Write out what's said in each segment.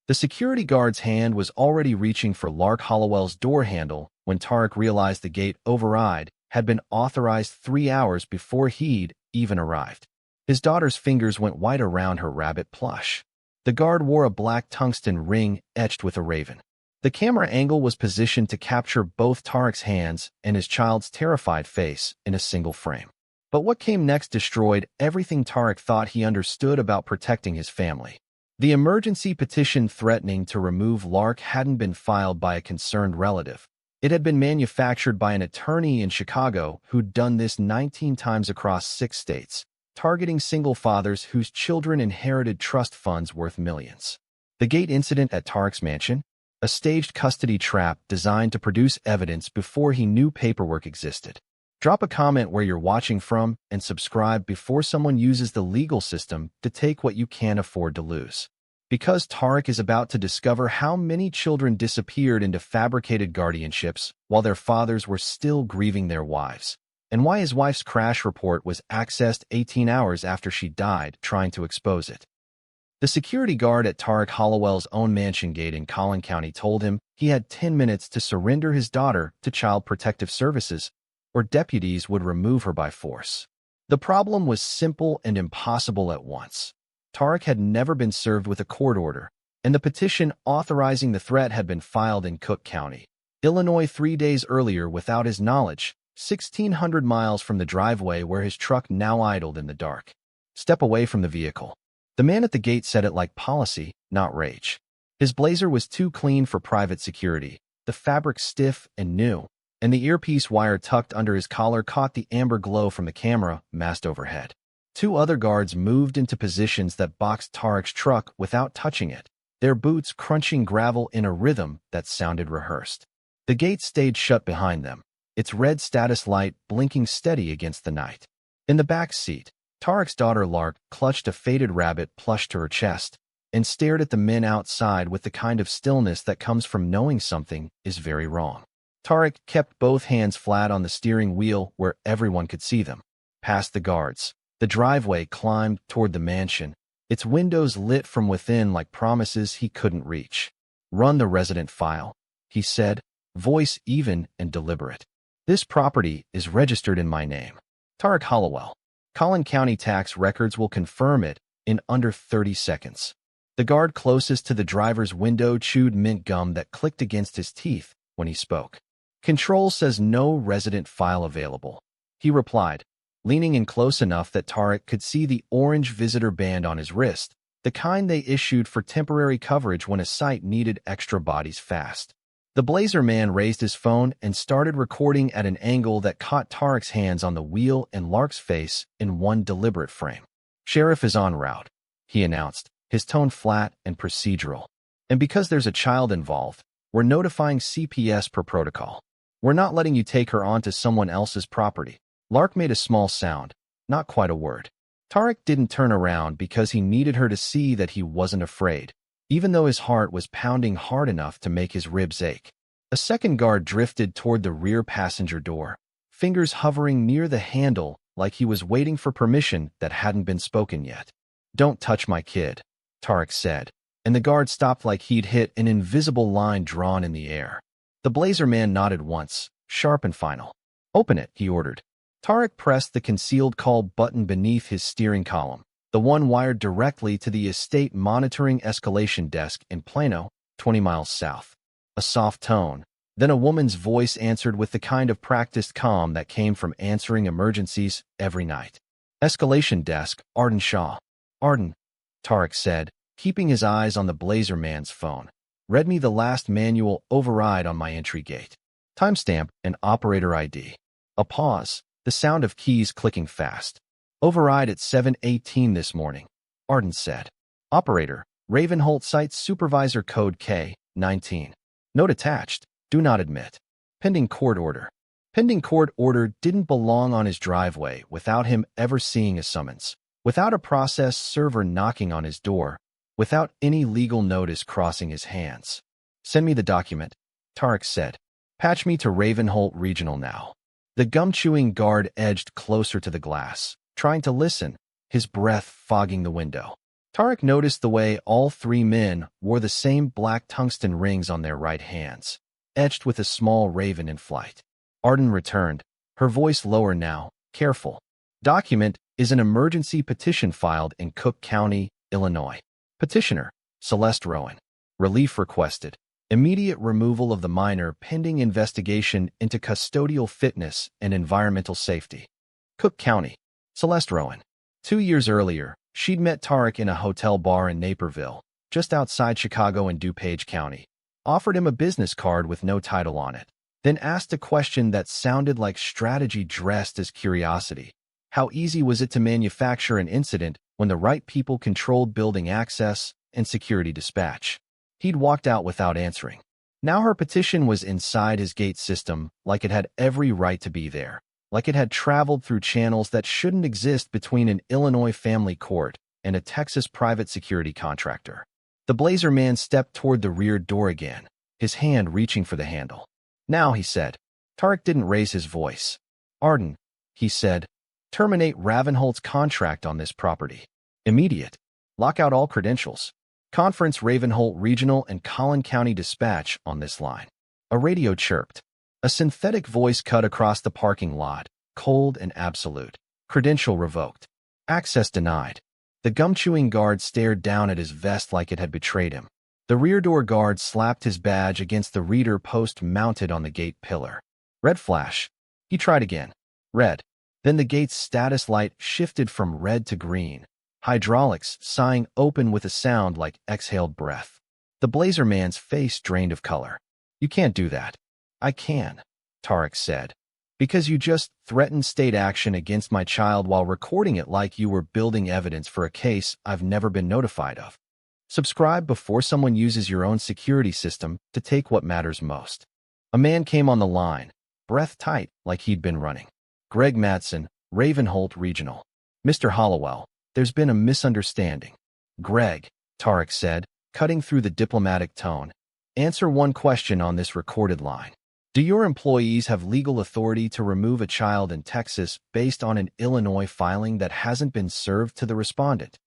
The security guard's hand was already reaching for Lark Hollowell's door handle when Tarek realized the gate override had been authorized 3 hours before he'd even arrived. His daughter's fingers went white around her rabbit plush. The guard wore a black tungsten ring etched with a raven. The camera angle was positioned to capture both Tarek's hands and his child's terrified face in a single frame. But what came next destroyed everything Tarek thought he understood about protecting his family. The emergency petition threatening to remove Lark hadn't been filed by a concerned relative. It had been manufactured by an attorney in Chicago who'd done this 19 times across 6 states, targeting single fathers whose children inherited trust funds worth millions. The gate incident at Tarek's mansion? A staged custody trap designed to produce evidence before he knew paperwork existed. Drop a comment where you're watching from and subscribe before someone uses the legal system to take what you can't afford to lose. Because Tarek is about to discover how many children disappeared into fabricated guardianships while their fathers were still grieving their wives, and why his wife's crash report was accessed 18 hours after she died, trying to expose it. The security guard at Tarek Hollowell's own mansion gate in Collin County told him he had 10 minutes to surrender his daughter to Child Protective Services, or deputies would remove her by force. The problem was simple and impossible at once. Tarek had never been served with a court order, and the petition authorizing the threat had been filed in Cook County, Illinois 3 days earlier without his knowledge, 1,600 miles from the driveway where his truck now idled in the dark. Step away from the vehicle. The man at the gate said it like policy, not rage. His blazer was too clean for private security, the fabric stiff and new, and the earpiece wire tucked under his collar caught the amber glow from the camera massed overhead. 2 other guards moved into positions that boxed Tarek's truck without touching it, their boots crunching gravel in a rhythm that sounded rehearsed. The gate stayed shut behind them, its red status light blinking steady against the night. In the back seat, Tarek's daughter Lark clutched a faded rabbit plush to her chest and stared at the men outside with the kind of stillness that comes from knowing something is very wrong. Tarek kept both hands flat on the steering wheel where everyone could see them. Past the guards, the driveway climbed toward the mansion, its windows lit from within like promises he couldn't reach. "Run the resident file," he said, voice even and deliberate. "This property is registered in my name. Tarek Hollowell. Collin County tax records will confirm it in under 30 seconds. The guard closest to the driver's window chewed mint gum that clicked against his teeth when he spoke. "Control says no resident file available," he replied, leaning in close enough that Tarek could see the orange visitor band on his wrist, the kind they issued for temporary coverage when a site needed extra bodies fast. The blazer man raised his phone and started recording at an angle that caught Tarek's hands on the wheel and Lark's face in one deliberate frame. "Sheriff is en route," he announced, his tone flat and procedural. "And because there's a child involved, we're notifying CPS per protocol. We're not letting you take her onto someone else's property." Lark made a small sound, not quite a word. Tarek didn't turn around because he needed her to see that he wasn't afraid, even though his heart was pounding hard enough to make his ribs ache. A second guard drifted toward the rear passenger door, fingers hovering near the handle like he was waiting for permission that hadn't been spoken yet. "Don't touch my kid," Tarek said, and the guard stopped like he'd hit an invisible line drawn in the air. The blazer man nodded once, sharp and final. "Open it," he ordered. Tarek pressed the concealed call button beneath his steering column, the one wired directly to the estate monitoring escalation desk in Plano, 20 miles south. A soft tone, then a woman's voice answered with the kind of practiced calm that came from answering emergencies every night. "Escalation desk, Arden Shaw." "Arden," Tarek said, keeping his eyes on the blazer man's phone. "Read me the last manual override on my entry gate. Timestamp and operator ID." A pause, the sound of keys clicking fast. "Override at 7:18 this morning," Arden said. "Operator, Ravenholt Site Supervisor Code K-19. Note attached, do not admit. Pending court order." Pending court order didn't belong on his driveway without him ever seeing a summons, without a process server knocking on his door, without any legal notice crossing his hands. "Send me the document," Tarek said. "Patch me to Ravenholt Regional now." The gum-chewing guard edged closer to the glass, trying to listen, his breath fogging the window. Tarek noticed the way all three men wore the same black tungsten rings on their right hands, etched with a small raven in flight. Arden returned, her voice lower now, careful. Document is an emergency petition filed in Cook County, Illinois. Petitioner, Celeste Rowan. Relief requested. Immediate removal of the minor pending investigation into custodial fitness and environmental safety. Cook County, Celeste Rowan. 2 years earlier, she'd met Tarek in a hotel bar in Naperville, just outside Chicago in DuPage County. Offered him a business card with no title on it. Then asked a question that sounded like strategy dressed as curiosity. How easy was it to manufacture an incident when the right people controlled building access and security dispatch? He'd walked out without answering. Now her petition was inside his gate system, like it had every right to be there, like it had traveled through channels that shouldn't exist between an Illinois family court and a Texas private security contractor. The Blazer man stepped toward the rear door again, his hand reaching for the handle. Now, he said. Tarek didn't raise his voice. Arden, he said, terminate Ravenholt's contract on this property. Immediate. Lock out all credentials. Conference Ravenholt Regional and Collin County Dispatch on this line. A radio chirped. A synthetic voice cut across the parking lot, cold and absolute. Credential revoked. Access denied. The gum-chewing guard stared down at his vest like it had betrayed him. The rear door guard slapped his badge against the reader post mounted on the gate pillar. Red flash. He tried again. Red. Then the gate's status light shifted from red to green. Hydraulics sighing open with a sound like exhaled breath. The Blazer man's face drained of color. You can't do that. I can, Tarek said. Because you just threatened state action against my child while recording it like you were building evidence for a case I've never been notified of. Subscribe before someone uses your own security system to take what matters most. A man came on the line, breath tight like he'd been running. Greg Madsen, Ravenholt Regional. Mr. Hollowell, there's been a misunderstanding. Greg, Tarek said, cutting through the diplomatic tone. Answer one question on this recorded line. Do your employees have legal authority to remove a child in Texas based on an Illinois filing that hasn't been served to the respondent?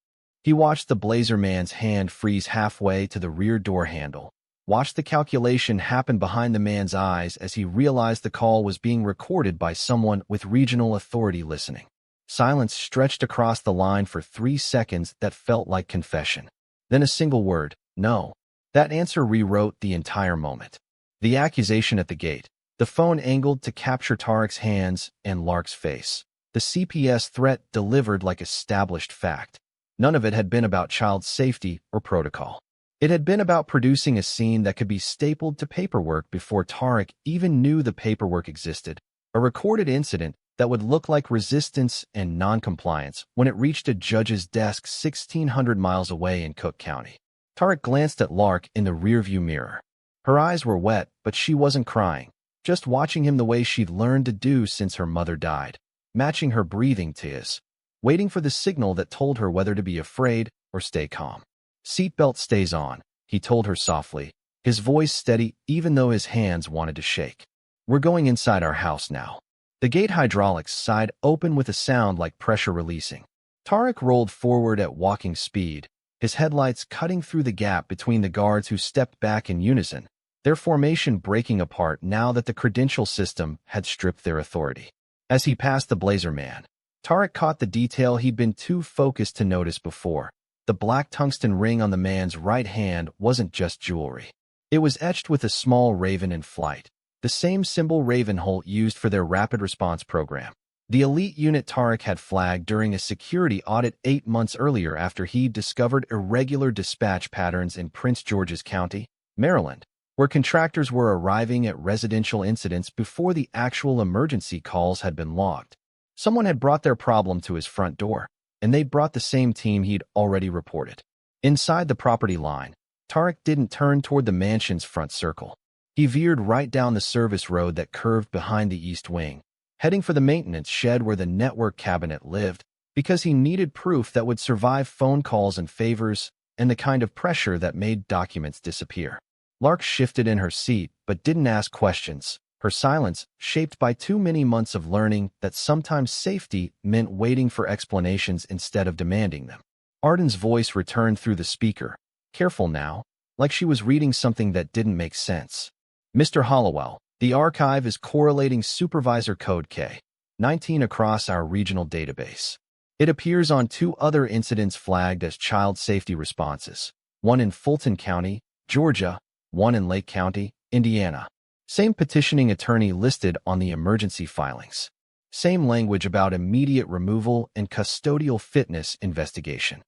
He watched the Blazer man's hand freeze halfway to the rear door handle, watched the calculation happen behind the man's eyes as he realized the call was being recorded by someone with regional authority listening. Silence stretched across the line for 3 seconds that felt like confession. Then a single word, no. That answer rewrote the entire moment. The accusation at the gate, the phone angled to capture Tarek's hands and Lark's face. The CPS threat delivered like established fact. None of it had been about child safety or protocol. It had been about producing a scene that could be stapled to paperwork before Tarek even knew the paperwork existed. A recorded incident that would look like resistance and noncompliance when it reached a judge's desk 1,600 miles away in Cook County. Tarek glanced at Lark in the rearview mirror. Her eyes were wet, but she wasn't crying, just watching him the way she'd learned to do since her mother died, matching her breathing to his, waiting for the signal that told her whether to be afraid or stay calm. Seatbelt stays on, he told her softly, his voice steady even though his hands wanted to shake. We're going inside our house now. The gate hydraulics sighed open with a sound like pressure releasing. Tarek rolled forward at walking speed, his headlights cutting through the gap between the guards who stepped back in unison, their formation breaking apart now that the credential system had stripped their authority. As he passed the Blazer man, Tarek caught the detail he'd been too focused to notice before. The black tungsten ring on the man's right hand wasn't just jewelry. It was etched with a small raven in flight, the same symbol Ravenholt used for their rapid response program. The elite unit Tarek had flagged during a security audit 8 months earlier after he'd discovered irregular dispatch patterns in Prince George's County, Maryland, where contractors were arriving at residential incidents before the actual emergency calls had been logged. Someone had brought their problem to his front door, and they'd brought the same team he'd already reported. Inside the property line, Tarek didn't turn toward the mansion's front circle. He veered right down the service road that curved behind the east wing, heading for the maintenance shed where the network cabinet lived, because he needed proof that would survive phone calls and favors and the kind of pressure that made documents disappear. Lark shifted in her seat but didn't ask questions, her silence shaped by too many months of learning that sometimes safety meant waiting for explanations instead of demanding them. Arden's voice returned through the speaker. Careful now, like she was reading something that didn't make sense. Mr. Hollowell, the archive is correlating Supervisor Code K-19 across our regional database. It appears on 2 other incidents flagged as child safety responses, one in Fulton County, Georgia, one in Lake County, Indiana. Same petitioning attorney listed on the emergency filings. Same language about immediate removal and custodial fitness investigation.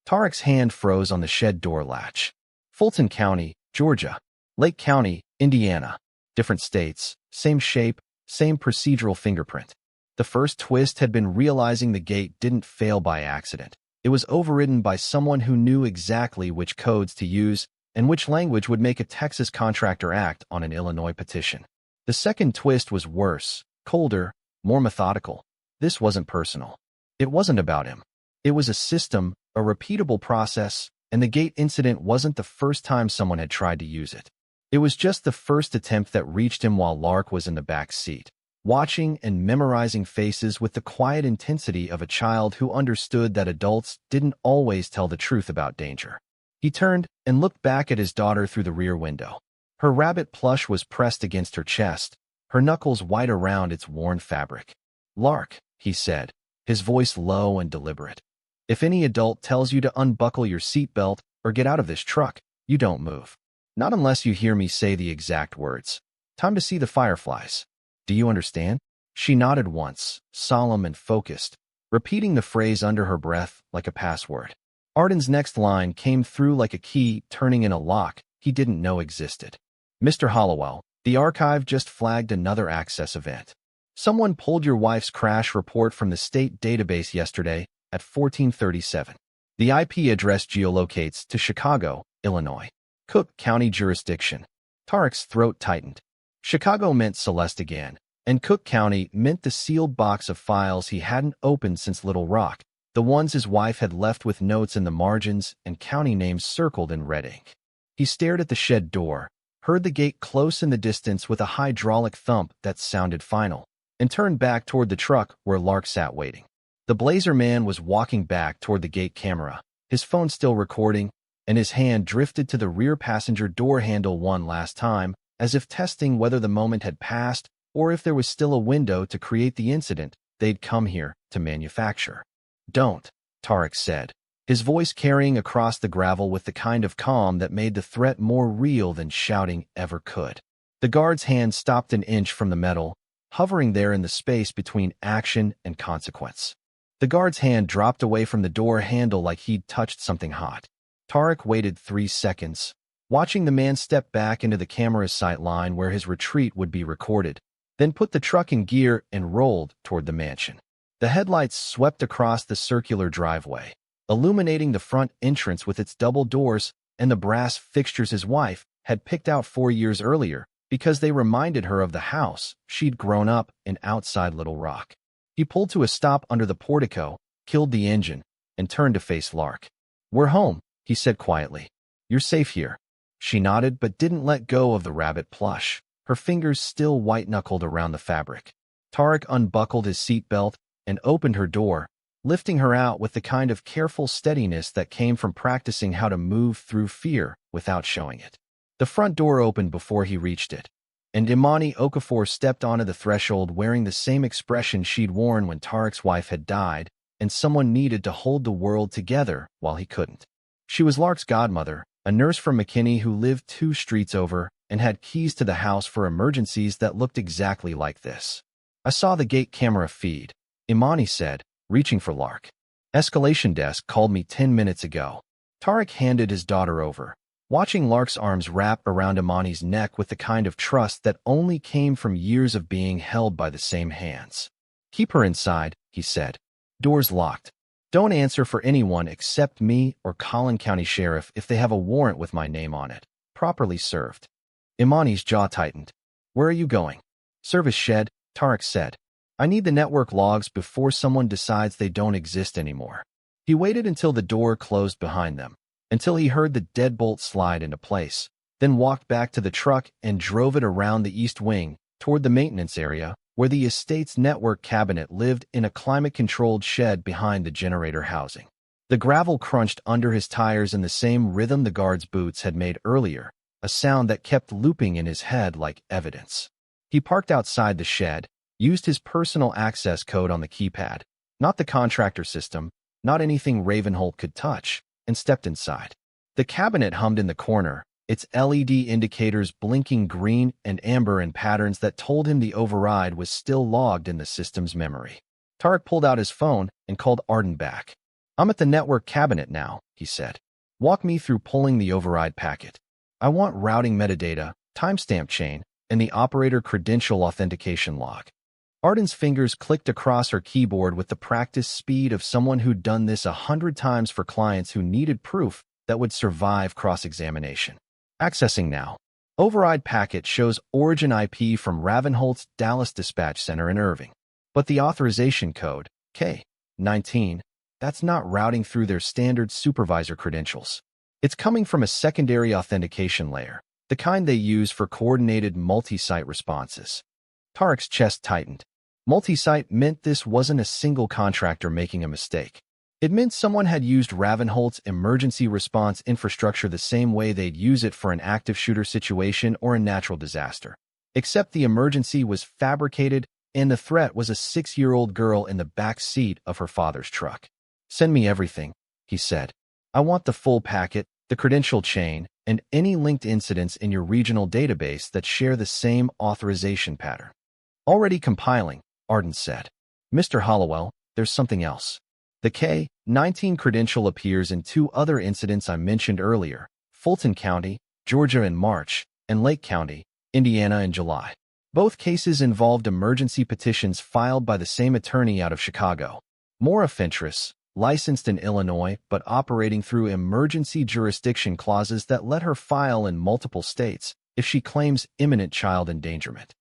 Tarek's hand froze on the shed door latch. Fulton County, Georgia. Lake County, Indiana. Different states, same shape, same procedural fingerprint. The first twist had been realizing the gate didn't fail by accident. It was overridden by someone who knew exactly which codes to use and which language would make a Texas contractor act on an Illinois petition. The second twist was worse, colder, more methodical. This wasn't personal. It wasn't about him. It was a system, a repeatable process, and the gate incident wasn't the first time someone had tried to use it. It was just the first attempt that reached him while Lark was in the back seat, watching and memorizing faces with the quiet intensity of a child who understood that adults didn't always tell the truth about danger. He turned and looked back at his daughter through the rear window. Her rabbit plush was pressed against her chest, her knuckles white around its worn fabric. "Lark," he said, his voice low and deliberate. "If any adult tells you to unbuckle your seatbelt or get out of this truck, you don't move. Not unless you hear me say the exact words. Time to see the fireflies. Do you understand?" She nodded once, solemn and focused, repeating the phrase under her breath like a password. Arden's next line came through like a key turning in a lock he didn't know existed. "Mr. Hollowell, the archive just flagged another access event. Someone pulled your wife's crash report from the state database yesterday at 1437. The IP address geolocates to Chicago, Illinois. Cook County jurisdiction." Tarek's throat tightened. Chicago meant Celeste again, and Cook County meant the sealed box of files he hadn't opened since Little Rock, the ones his wife had left with notes in the margins and county names circled in red ink. He stared at the shed door, heard the gate close in the distance with a hydraulic thump that sounded final, and turned back toward the truck where Lark sat waiting. The Blazer man was walking back toward the gate camera, his phone still recording, and his hand drifted to the rear passenger door handle one last time, as if testing whether the moment had passed or if there was still a window to create the incident they'd come here to manufacture. "Don't," Tarek said, his voice carrying across the gravel with the kind of calm that made the threat more real than shouting ever could. The guard's hand stopped an inch from the metal, hovering there in the space between action and consequence. The guard's hand dropped away from the door handle like he'd touched something hot. Tarek waited 3 seconds, watching the man step back into the camera's sight line where his retreat would be recorded, then put the truck in gear and rolled toward the mansion. The headlights swept across the circular driveway, illuminating the front entrance with its double doors and the brass fixtures his wife had picked out 4 years earlier because they reminded her of the house she'd grown up in outside Little Rock. He pulled to a stop under the portico, killed the engine, and turned to face Lark. "We're home," he said quietly. "You're safe here." She nodded but didn't let go of the rabbit plush, her fingers still white-knuckled around the fabric. Tarek unbuckled his seatbelt and opened her door, lifting her out with the kind of careful steadiness that came from practicing how to move through fear without showing it. The front door opened before he reached it, and Imani Okafor stepped onto the threshold wearing the same expression she'd worn when Tarek's wife had died, and someone needed to hold the world together while he couldn't. She was Lark's godmother, a nurse from McKinney who lived 2 streets over and had keys to the house for emergencies that looked exactly like this. "I saw the gate camera feed," Imani said, reaching for Lark. "Escalation desk called me 10 minutes ago." Tarek handed his daughter over, watching Lark's arms wrap around Imani's neck with the kind of trust that only came from years of being held by the same hands. "Keep her inside," he said. "Doors locked. Don't answer for anyone except me or Collin County Sheriff if they have a warrant with my name on it. Properly served." Imani's jaw tightened. "Where are you going?" "Service shed," Tarek said. "I need the network logs before someone decides they don't exist anymore." He waited until the door closed behind them, until he heard the deadbolt slide into place, then walked back to the truck and drove it around the east wing toward the maintenance area where the estate's network cabinet lived in a climate-controlled shed behind the generator housing. The gravel crunched under his tires in the same rhythm the guard's boots had made earlier, a sound that kept looping in his head like evidence. He parked outside the shed, used his personal access code on the keypad, not the contractor system, not anything Ravenholt could touch, and stepped inside. The cabinet hummed in the corner, its LED indicators blinking green and amber in patterns that told him the override was still logged in the system's memory. Tarek pulled out his phone and called Arden back. "I'm at the network cabinet now," he said. "Walk me through pulling the override packet. I want routing metadata, timestamp chain, and the operator credential authentication log." Arden's fingers clicked across her keyboard with the practiced speed of someone who'd done this 100 times for clients who needed proof that would survive cross-examination. Accessing now. Override packet shows origin IP from Ravenholt's Dallas Dispatch Center in Irving. But the authorization code, K19, that's not routing through their standard supervisor credentials. It's coming from a secondary authentication layer, the kind they use for coordinated multi-site responses. Tarek's chest tightened. Multi-site meant this wasn't a single contractor making a mistake. It meant someone had used Ravenholt's emergency response infrastructure the same way they'd use it for an active shooter situation or a natural disaster. Except the emergency was fabricated and the threat was a 6-year-old girl in the back seat of her father's truck. "Send me everything," he said. "I want the full packet, the credential chain, and any linked incidents in your regional database that share the same authorization pattern." "Already compiling," Arden said. "Mr. Hollowell, there's something else. The K19 credential appears in 2 other incidents I mentioned earlier, Fulton County, Georgia in March, and Lake County, Indiana in July. Both cases involved emergency petitions filed by the same attorney out of Chicago. Maura Fentress, licensed in Illinois but operating through emergency jurisdiction clauses that let her file in multiple states if she claims imminent child endangerment."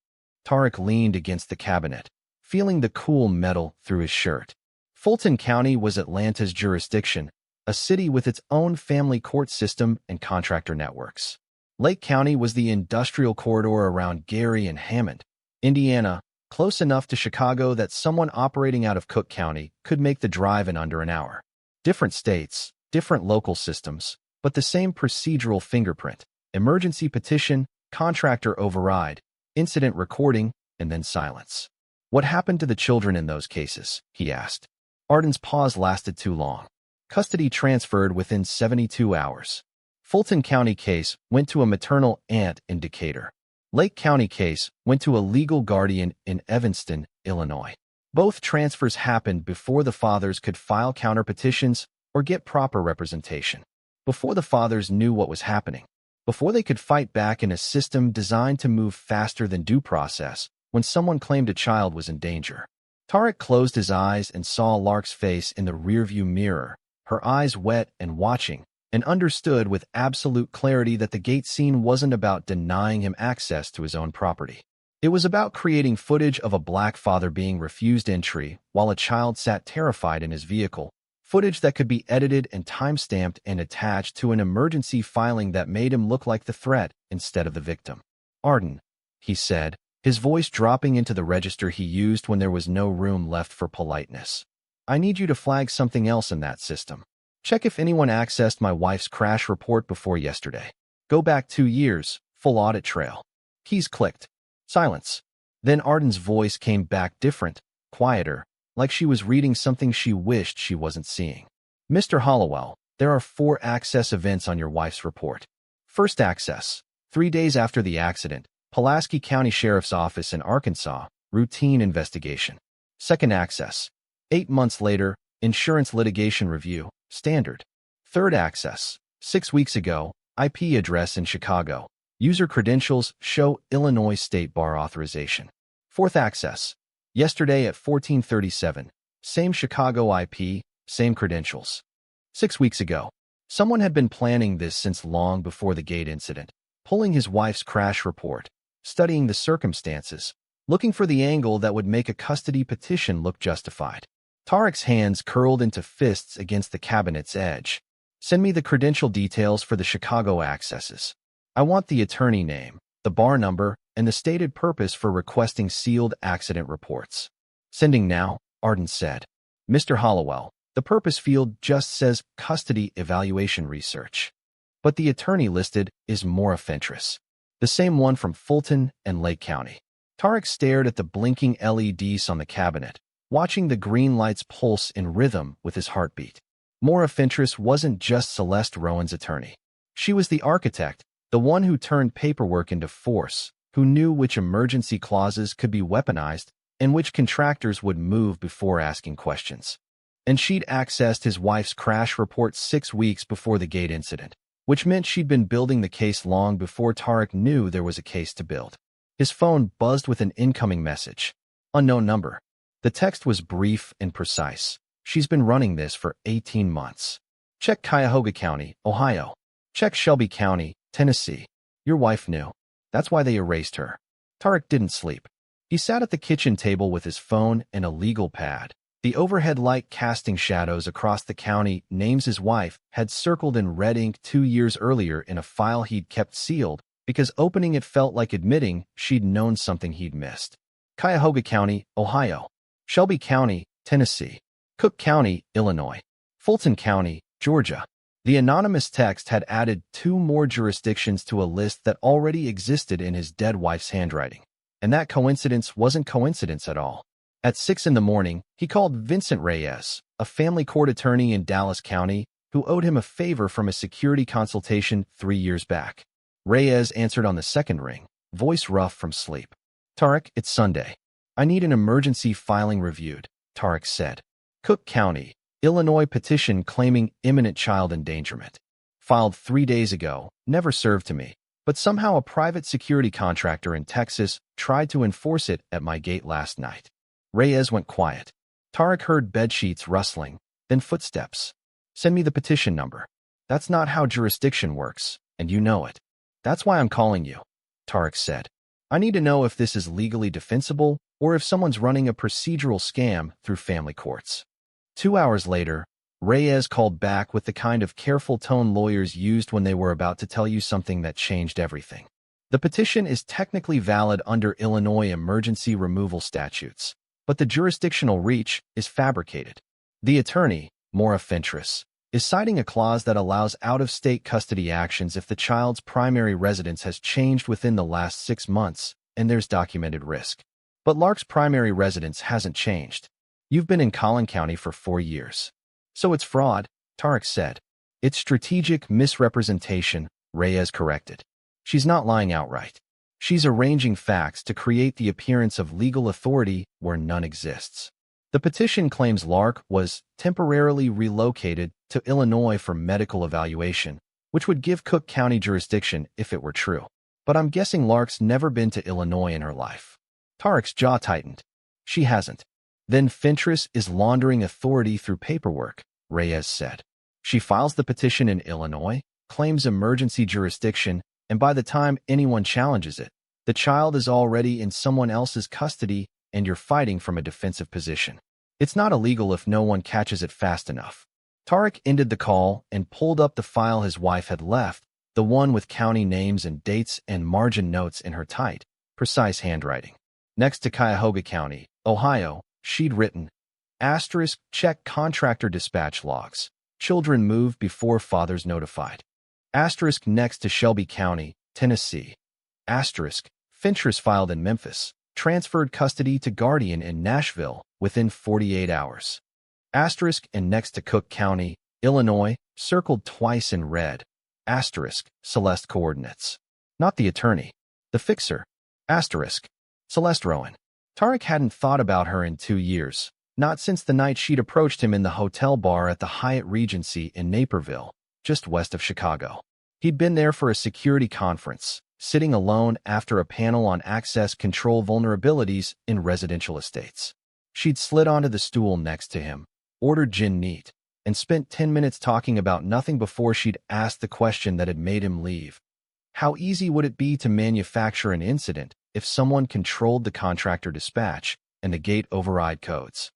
Tarek leaned against the cabinet, feeling the cool metal through his shirt. Fulton County was Atlanta's jurisdiction, a city with its own family court system and contractor networks. Lake County was the industrial corridor around Gary and Hammond, Indiana, close enough to Chicago that someone operating out of Cook County could make the drive in under an hour. Different states, different local systems, but the same procedural fingerprint: emergency petition, contractor override, incident recording, and then silence. "What happened to the children in those cases?" he asked. Arden's pause lasted too long. "Custody transferred within 72 hours. Fulton County case went to a maternal aunt in Decatur. Lake County case went to a legal guardian in Evanston, Illinois. Both transfers happened before the fathers could file counterpetitions or get proper representation. Before the fathers knew what was happening. Before they could fight back in a system designed to move faster than due process when someone claimed a child was in danger." Tarek closed his eyes and saw Lark's face in the rearview mirror, her eyes wet and watching, and understood with absolute clarity that the gate scene wasn't about denying him access to his own property. It was about creating footage of a black father being refused entry while a child sat terrified in his vehicle, footage that could be edited and timestamped and attached to an emergency filing that made him look like the threat instead of the victim. "Arden," he said, his voice dropping into the register he used when there was no room left for politeness. "I need you to flag something else in that system. Check if anyone accessed my wife's crash report before yesterday. Go back 2 years, full audit trail." Keys clicked. Silence. Then Arden's voice came back different, quieter, like she was reading something she wished she wasn't seeing. "Mr. Hollowell, there are 4 access events on your wife's report. First access, 3 days after the accident, Pulaski County Sheriff's Office in Arkansas, routine investigation. Second access, 8 months later, insurance litigation review, standard. Third access, 6 weeks ago, IP address in Chicago. User credentials show Illinois State Bar authorization. Fourth access, yesterday at 14:37, same Chicago IP, same credentials. 6 weeks ago, someone had been planning this since long before the gate incident, pulling his wife's crash report, studying the circumstances, looking for the angle that would make a custody petition look justified. Tarek's hands curled into fists against the cabinet's edge. "Send me the credential details for the Chicago accesses. I want the attorney name, the bar number, and the stated purpose for requesting sealed accident reports." "Sending now," Arden said. "Mr. Hollowell, The purpose field just says Custody Evaluation Research. But the attorney listed is Maura Fentress, the same one from Fulton and Lake County. Tarek stared at the blinking LEDs on the cabinet, watching the green lights pulse in rhythm with his heartbeat. Maura Fentress wasn't just Celeste Rowan's attorney. She was the architect, the one who turned paperwork into force, who knew which emergency clauses could be weaponized and which contractors would move before asking questions. And she'd accessed his wife's crash report 6 weeks before the gate incident, which meant she'd been building the case long before Tarek knew there was a case to build. His phone buzzed with an incoming message. Unknown number. The text was brief and precise. She's been running this for 18 months. Check Cuyahoga County, Ohio. Check Shelby County, Tennessee. Your wife knew. That's why they erased her. Tarek didn't sleep. He sat at the kitchen table with his phone and a legal pad. The overhead light casting shadows across the county names his wife had circled in red ink 2 years earlier in a file he'd kept sealed because opening it felt like admitting she'd known something he'd missed. Cuyahoga County, Ohio. Shelby County, Tennessee. Cook County, Illinois. Fulton County, Georgia. The anonymous text had added 2 more jurisdictions to a list that already existed in his dead wife's handwriting. And that coincidence wasn't coincidence at all. At 6 in the morning, he called Vincent Reyes, a family court attorney in Dallas County, who owed him a favor from a security consultation 3 years back. Reyes answered on the second ring, voice rough from sleep. Tarek, it's Sunday. I need an emergency filing reviewed, Tarek said. Cook County, Illinois petition claiming imminent child endangerment. Filed 3 days ago, never served to me, but somehow a private security contractor in Texas tried to enforce it at my gate last night. Reyes went quiet. Tarek heard bedsheets rustling, then footsteps. Send me the petition number. That's not how jurisdiction works, and you know it. That's why I'm calling you, Tarek said. I need to know if this is legally defensible or if someone's running a procedural scam through family courts. 2 hours later, Reyes called back with the kind of careful tone lawyers used when they were about to tell you something that changed everything. The petition is technically valid under Illinois emergency removal statutes, but the jurisdictional reach is fabricated. The attorney, Maura Fentress, is citing a clause that allows out-of-state custody actions if the child's primary residence has changed within the last 6 months and there's documented risk. But Lark's primary residence hasn't changed. You've been in Collin County for 4 years. So it's fraud, Tarek said. It's strategic misrepresentation, Reyes corrected. She's not lying outright. She's arranging facts to create the appearance of legal authority where none exists. The petition claims Lark was temporarily relocated to Illinois for medical evaluation, which would give Cook County jurisdiction if it were true. But I'm guessing Lark's never been to Illinois in her life. Tarek's jaw tightened. She hasn't. Then Fentress is laundering authority through paperwork, Reyes said. She files the petition in Illinois, claims emergency jurisdiction, and by the time anyone challenges it, the child is already in someone else's custody and you're fighting from a defensive position. It's not illegal if no one catches it fast enough. Tarek ended the call and pulled up the file his wife had left, the one with county names and dates and margin notes in her tight, precise handwriting. Next to Cuyahoga County, Ohio, she'd written, *, check contractor dispatch logs. Children moved before fathers notified. * next to Shelby County, Tennessee. * Fentress filed in Memphis, transferred custody to guardian in Nashville within 48 hours. * and next to Cook County, Illinois, circled twice in red. * Celeste coordinates. Not the attorney. The fixer. * Celeste Rowan. Tarek hadn't thought about her in 2 years, not since the night she'd approached him in the hotel bar at the Hyatt Regency in Naperville, just west of Chicago. He'd been there for a security conference, sitting alone after a panel on access control vulnerabilities in residential estates. She'd slid onto the stool next to him, ordered gin neat, and spent 10 minutes talking about nothing before she'd asked the question that had made him leave. How easy would it be to manufacture an incident if someone controlled the contractor dispatch and the gate override codes?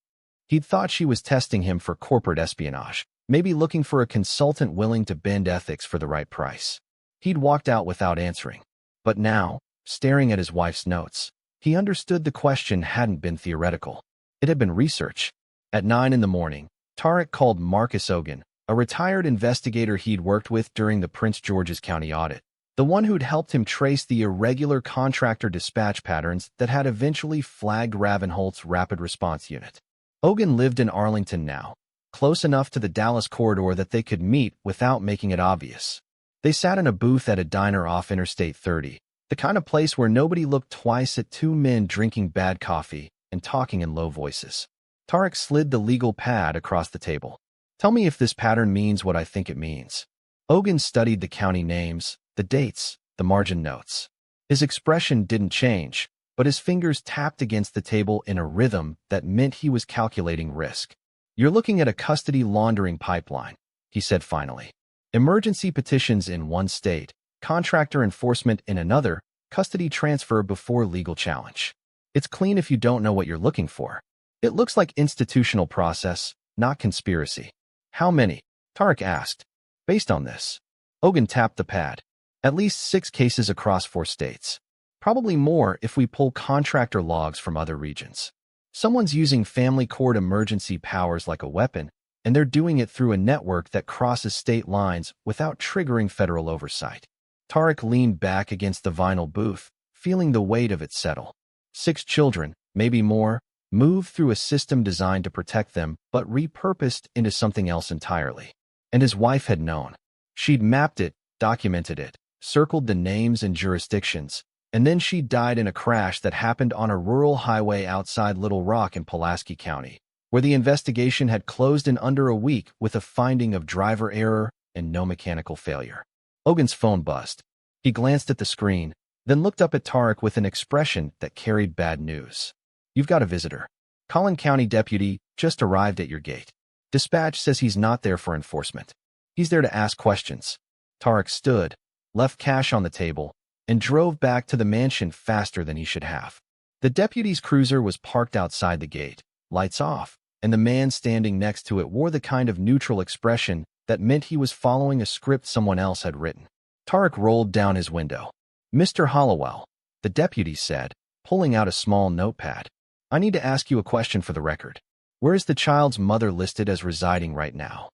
He'd thought she was testing him for corporate espionage, maybe looking for a consultant willing to bend ethics for the right price. He'd walked out without answering. But now, staring at his wife's notes, he understood the question hadn't been theoretical. It had been research. At 9 in the morning, Tarek called Marcus Ogun, a retired investigator he'd worked with during the Prince George's County audit, the one who'd helped him trace the irregular contractor dispatch patterns that had eventually flagged Ravenholt's Rapid Response Unit. Ogun lived in Arlington now, close enough to the Dallas corridor that they could meet without making it obvious. They sat in a booth at a diner off Interstate 30, the kind of place where nobody looked twice at two men drinking bad coffee and talking in low voices. Tarek slid the legal pad across the table. Tell me if this pattern means what I think it means. Ogun studied the county names, the dates, the margin notes. His expression didn't change, but his fingers tapped against the table in a rhythm that meant he was calculating risk. You're looking at a custody laundering pipeline, he said finally. Emergency petitions in one state, contractor enforcement in another, custody transfer before legal challenge. It's clean if you don't know what you're looking for. It looks like institutional process, not conspiracy. How many? Tarek asked. Based on this. Ogun tapped the pad. At least 6 cases across 4 states. Probably more if we pull contractor logs from other regions. Someone's using family court emergency powers like a weapon, and they're doing it through a network that crosses state lines without triggering federal oversight. Tarek leaned back against the vinyl booth, feeling the weight of it settle. 6 children, maybe more, moved through a system designed to protect them but repurposed into something else entirely. And his wife had known. She'd mapped it, documented it, circled the names and jurisdictions, and then she died in a crash that happened on a rural highway outside Little Rock in Pulaski County, where the investigation had closed in under a week with a finding of driver error and no mechanical failure. Ogun's phone buzzed. He glanced at the screen, then looked up at Tarek with an expression that carried bad news. You've got a visitor. Collin County deputy just arrived at your gate. Dispatch says he's not there for enforcement. He's there to ask questions. Tarek stood, left cash on the table, and drove back to the mansion faster than he should have. The deputy's cruiser was parked outside the gate, lights off, and the man standing next to it wore the kind of neutral expression that meant he was following a script someone else had written. Tarek rolled down his window. Mr. Hollowell, the deputy said, pulling out a small notepad. I need to ask you a question for the record. Where is the child's mother listed as residing right now?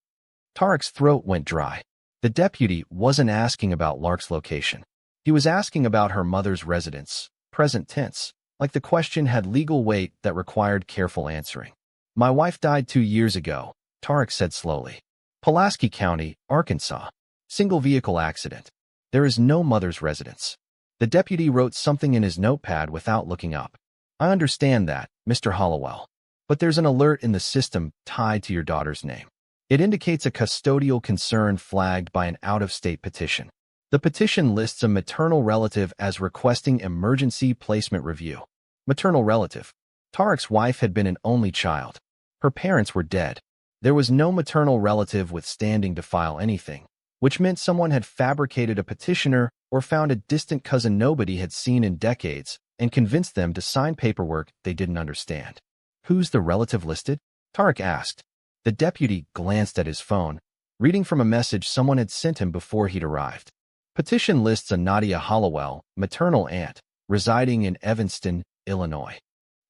Tarek's throat went dry. The deputy wasn't asking about Lark's location. He was asking about her mother's residence, present tense, like the question had legal weight that required careful answering. My wife died 2 years ago, Tarek said slowly. Pulaski County, Arkansas. Single vehicle accident. There is no mother's residence. The deputy wrote something in his notepad without looking up. I understand that, Mr. Hollowell. But there's an alert in the system tied to your daughter's name. It indicates a custodial concern flagged by an out-of-state petition. The petition lists a maternal relative as requesting emergency placement review. Maternal relative. Tarek's wife had been an only child. Her parents were dead. There was no maternal relative with standing to file anything, which meant someone had fabricated a petitioner or found a distant cousin nobody had seen in decades and convinced them to sign paperwork they didn't understand. Who's the relative listed? Tarek asked. The deputy glanced at his phone, reading from a message someone had sent him before he'd arrived. Petition lists a Nadia Hollowell, maternal aunt, residing in Evanston, Illinois.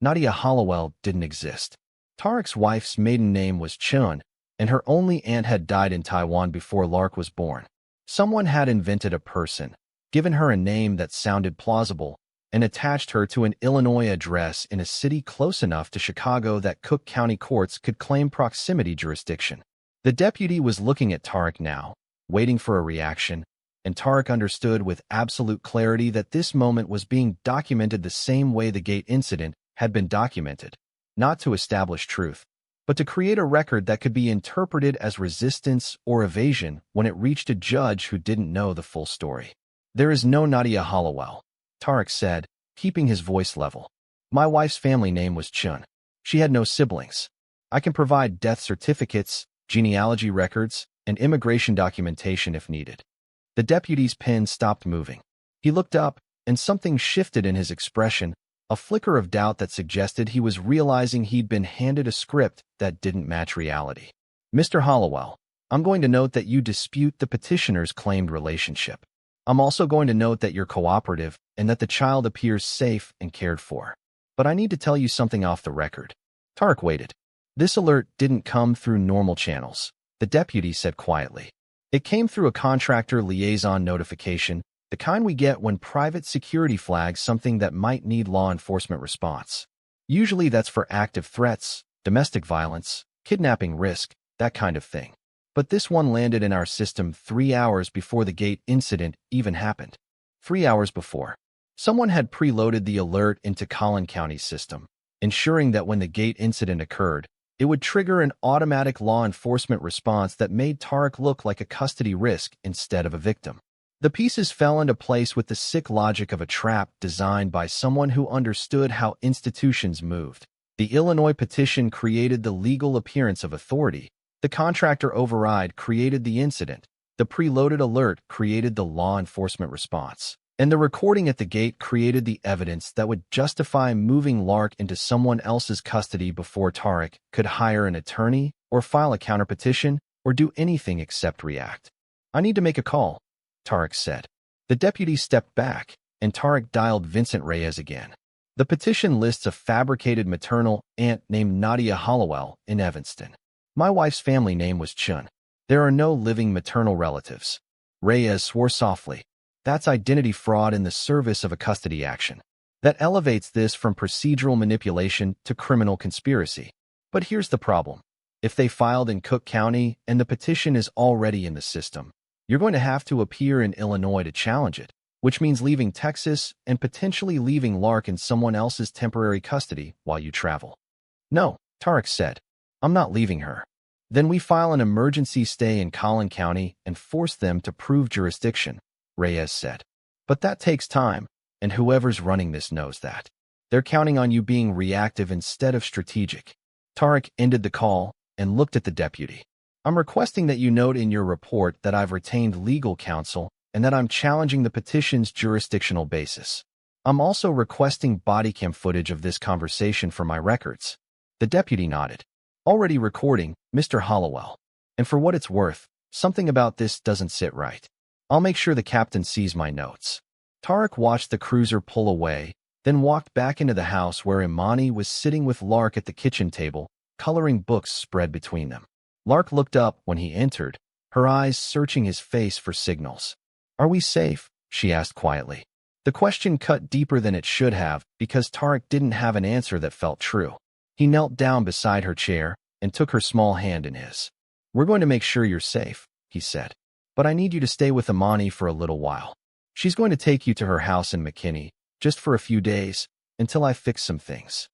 Nadia Hollowell didn't exist. Tarek's wife's maiden name was Chun, and her only aunt had died in Taiwan before Lark was born. Someone had invented a person, given her a name that sounded plausible, and attached her to an Illinois address in a city close enough to Chicago that Cook County courts could claim proximity jurisdiction. The deputy was looking at Tarek now, waiting for a reaction, and Tarek understood with absolute clarity that this moment was being documented the same way the gate incident had been documented, not to establish truth, but to create a record that could be interpreted as resistance or evasion when it reached a judge who didn't know the full story. There is no Nadia Hollowell, Tarek said, keeping his voice level. My wife's family name was Chun. She had no siblings. I can provide death certificates, genealogy records, and immigration documentation if needed. The deputy's pen stopped moving. He looked up, and something shifted in his expression, a flicker of doubt that suggested he was realizing he'd been handed a script that didn't match reality. Mr. Hollowell, I'm going to note that you dispute the petitioner's claimed relationship. I'm also going to note that you're cooperative and that the child appears safe and cared for. But I need to tell you something off the record. Tarek waited. This alert didn't come through normal channels, the deputy said quietly. It came through a contractor liaison notification, the kind we get when private security flags something that might need law enforcement response. Usually that's for active threats, domestic violence, kidnapping risk, that kind of thing. But this one landed in our system 3 hours before the gate incident even happened. 3 hours before. Someone had preloaded the alert into Collin County's system, ensuring that when the gate incident occurred, it would trigger an automatic law enforcement response that made Tarek look like a custody risk instead of a victim. The pieces fell into place with the sick logic of a trap designed by someone who understood how institutions moved. The Illinois petition created the legal appearance of authority. The contractor override created the incident. The preloaded alert created the law enforcement response. And the recording at the gate created the evidence that would justify moving Lark into someone else's custody before Tarek could hire an attorney or file a counterpetition or do anything except react. "I need to make a call," Tarek said. The deputy stepped back, and Tarek dialed Vincent Reyes again. The petition lists a fabricated maternal aunt named Nadia Hollowell in Evanston. My wife's family name was Chun. There are no living maternal relatives. Reyes swore softly. That's identity fraud in the service of a custody action. That elevates this from procedural manipulation to criminal conspiracy. But here's the problem. If they filed in Cook County and the petition is already in the system, you're going to have to appear in Illinois to challenge it, which means leaving Texas and potentially leaving Lark in someone else's temporary custody while you travel. "No," Tarek said. "I'm not leaving her." "Then we file an emergency stay in Collin County and force them to prove jurisdiction," Reyes said. "But that takes time, and whoever's running this knows that. They're counting on you being reactive instead of strategic." Tarek ended the call and looked at the deputy. "I'm requesting that you note in your report that I've retained legal counsel and that I'm challenging the petition's jurisdictional basis. I'm also requesting body cam footage of this conversation for my records." The deputy nodded. "Already recording, Mr. Hollowell. And for what it's worth, something about this doesn't sit right. I'll make sure the captain sees my notes." Tarek watched the cruiser pull away, then walked back into the house where Imani was sitting with Lark at the kitchen table, coloring books spread between them. Lark looked up when he entered, her eyes searching his face for signals. "Are we safe?" she asked quietly. The question cut deeper than it should have because Tarek didn't have an answer that felt true. He knelt down beside her chair and took her small hand in his. "We're going to make sure you're safe," he said. "But I need you to stay with Imani for a little while. She's going to take you to her house in McKinney, just for a few days, until I fix some things."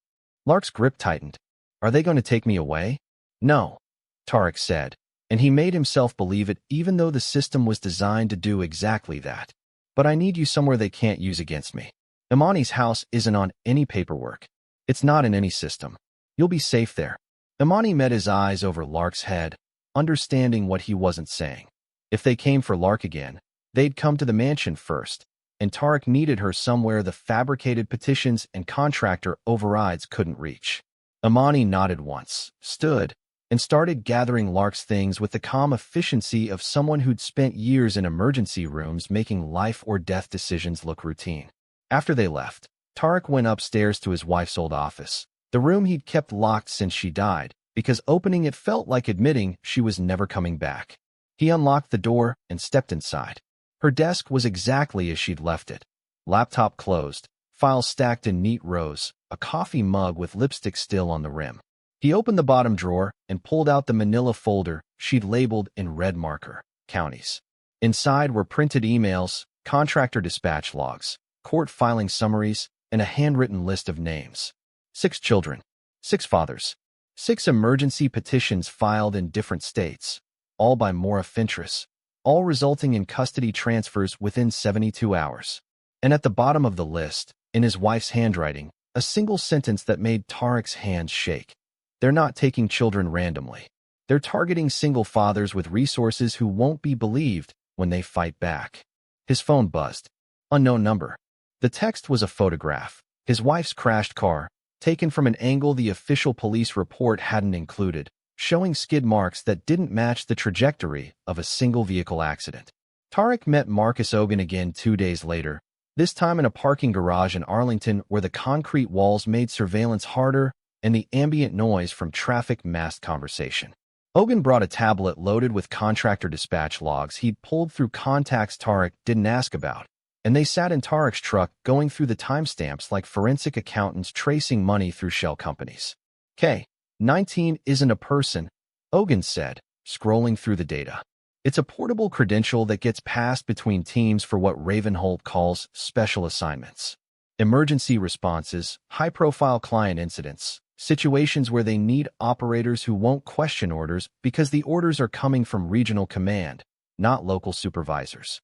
Lark's grip tightened. "Are they going to take me away?" "No," Tarek said, and he made himself believe it even though the system was designed to do exactly that. "But I need you somewhere they can't use against me. Imani's house isn't on any paperwork. It's not in any system. You'll be safe there." Imani met his eyes over Lark's head, understanding what he wasn't saying. If they came for Lark again, they'd come to the mansion first, and Tarek needed her somewhere the fabricated petitions and contractor overrides couldn't reach. Imani nodded once, stood, and started gathering Lark's things with the calm efficiency of someone who'd spent years in emergency rooms making life-or-death decisions look routine. After they left, Tarek went upstairs to his wife's old office, the room he'd kept locked since she died, because opening it felt like admitting she was never coming back. He unlocked the door and stepped inside. Her desk was exactly as she'd left it. Laptop closed, files stacked in neat rows, a coffee mug with lipstick still on the rim. He opened the bottom drawer and pulled out the manila folder she'd labeled in red marker, counties. Inside were printed emails, contractor dispatch logs, court filing summaries, and a handwritten list of names. 6 children, 6 fathers, 6 emergency petitions filed in different states, all by Maura Fintris, all resulting in custody transfers within 72 hours. And at the bottom of the list, in his wife's handwriting, a single sentence that made Tarek's hands shake. "They're not taking children randomly. They're targeting single fathers with resources who won't be believed when they fight back." His phone buzzed. Unknown number. The text was a photograph, his wife's crashed car, taken from an angle the official police report hadn't included, showing skid marks that didn't match the trajectory of a single vehicle accident. Tarek met Marcus Ogun again 2 days later, this time in a parking garage in Arlington where the concrete walls made surveillance harder and the ambient noise from traffic masked conversation. Ogun brought a tablet loaded with contractor dispatch logs he'd pulled through contacts Tarek didn't ask about, and they sat in Tarek's truck going through the timestamps like forensic accountants tracing money through shell companies. K-19 isn't a person, Ogun said, scrolling through the data. It's a portable credential that gets passed between teams for what Ravenholt calls special assignments. Emergency responses, high-profile client incidents, situations where they need operators who won't question orders because the orders are coming from regional command, not local supervisors.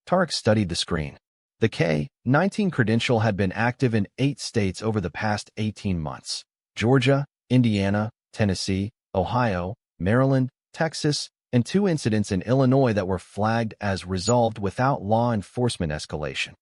Tarek studied the screen. The K-19 credential had been active in 8 states over the past 18 months. Georgia, Indiana, Tennessee, Ohio, Maryland, Texas, and 2 incidents in Illinois that were flagged as resolved without law enforcement escalation.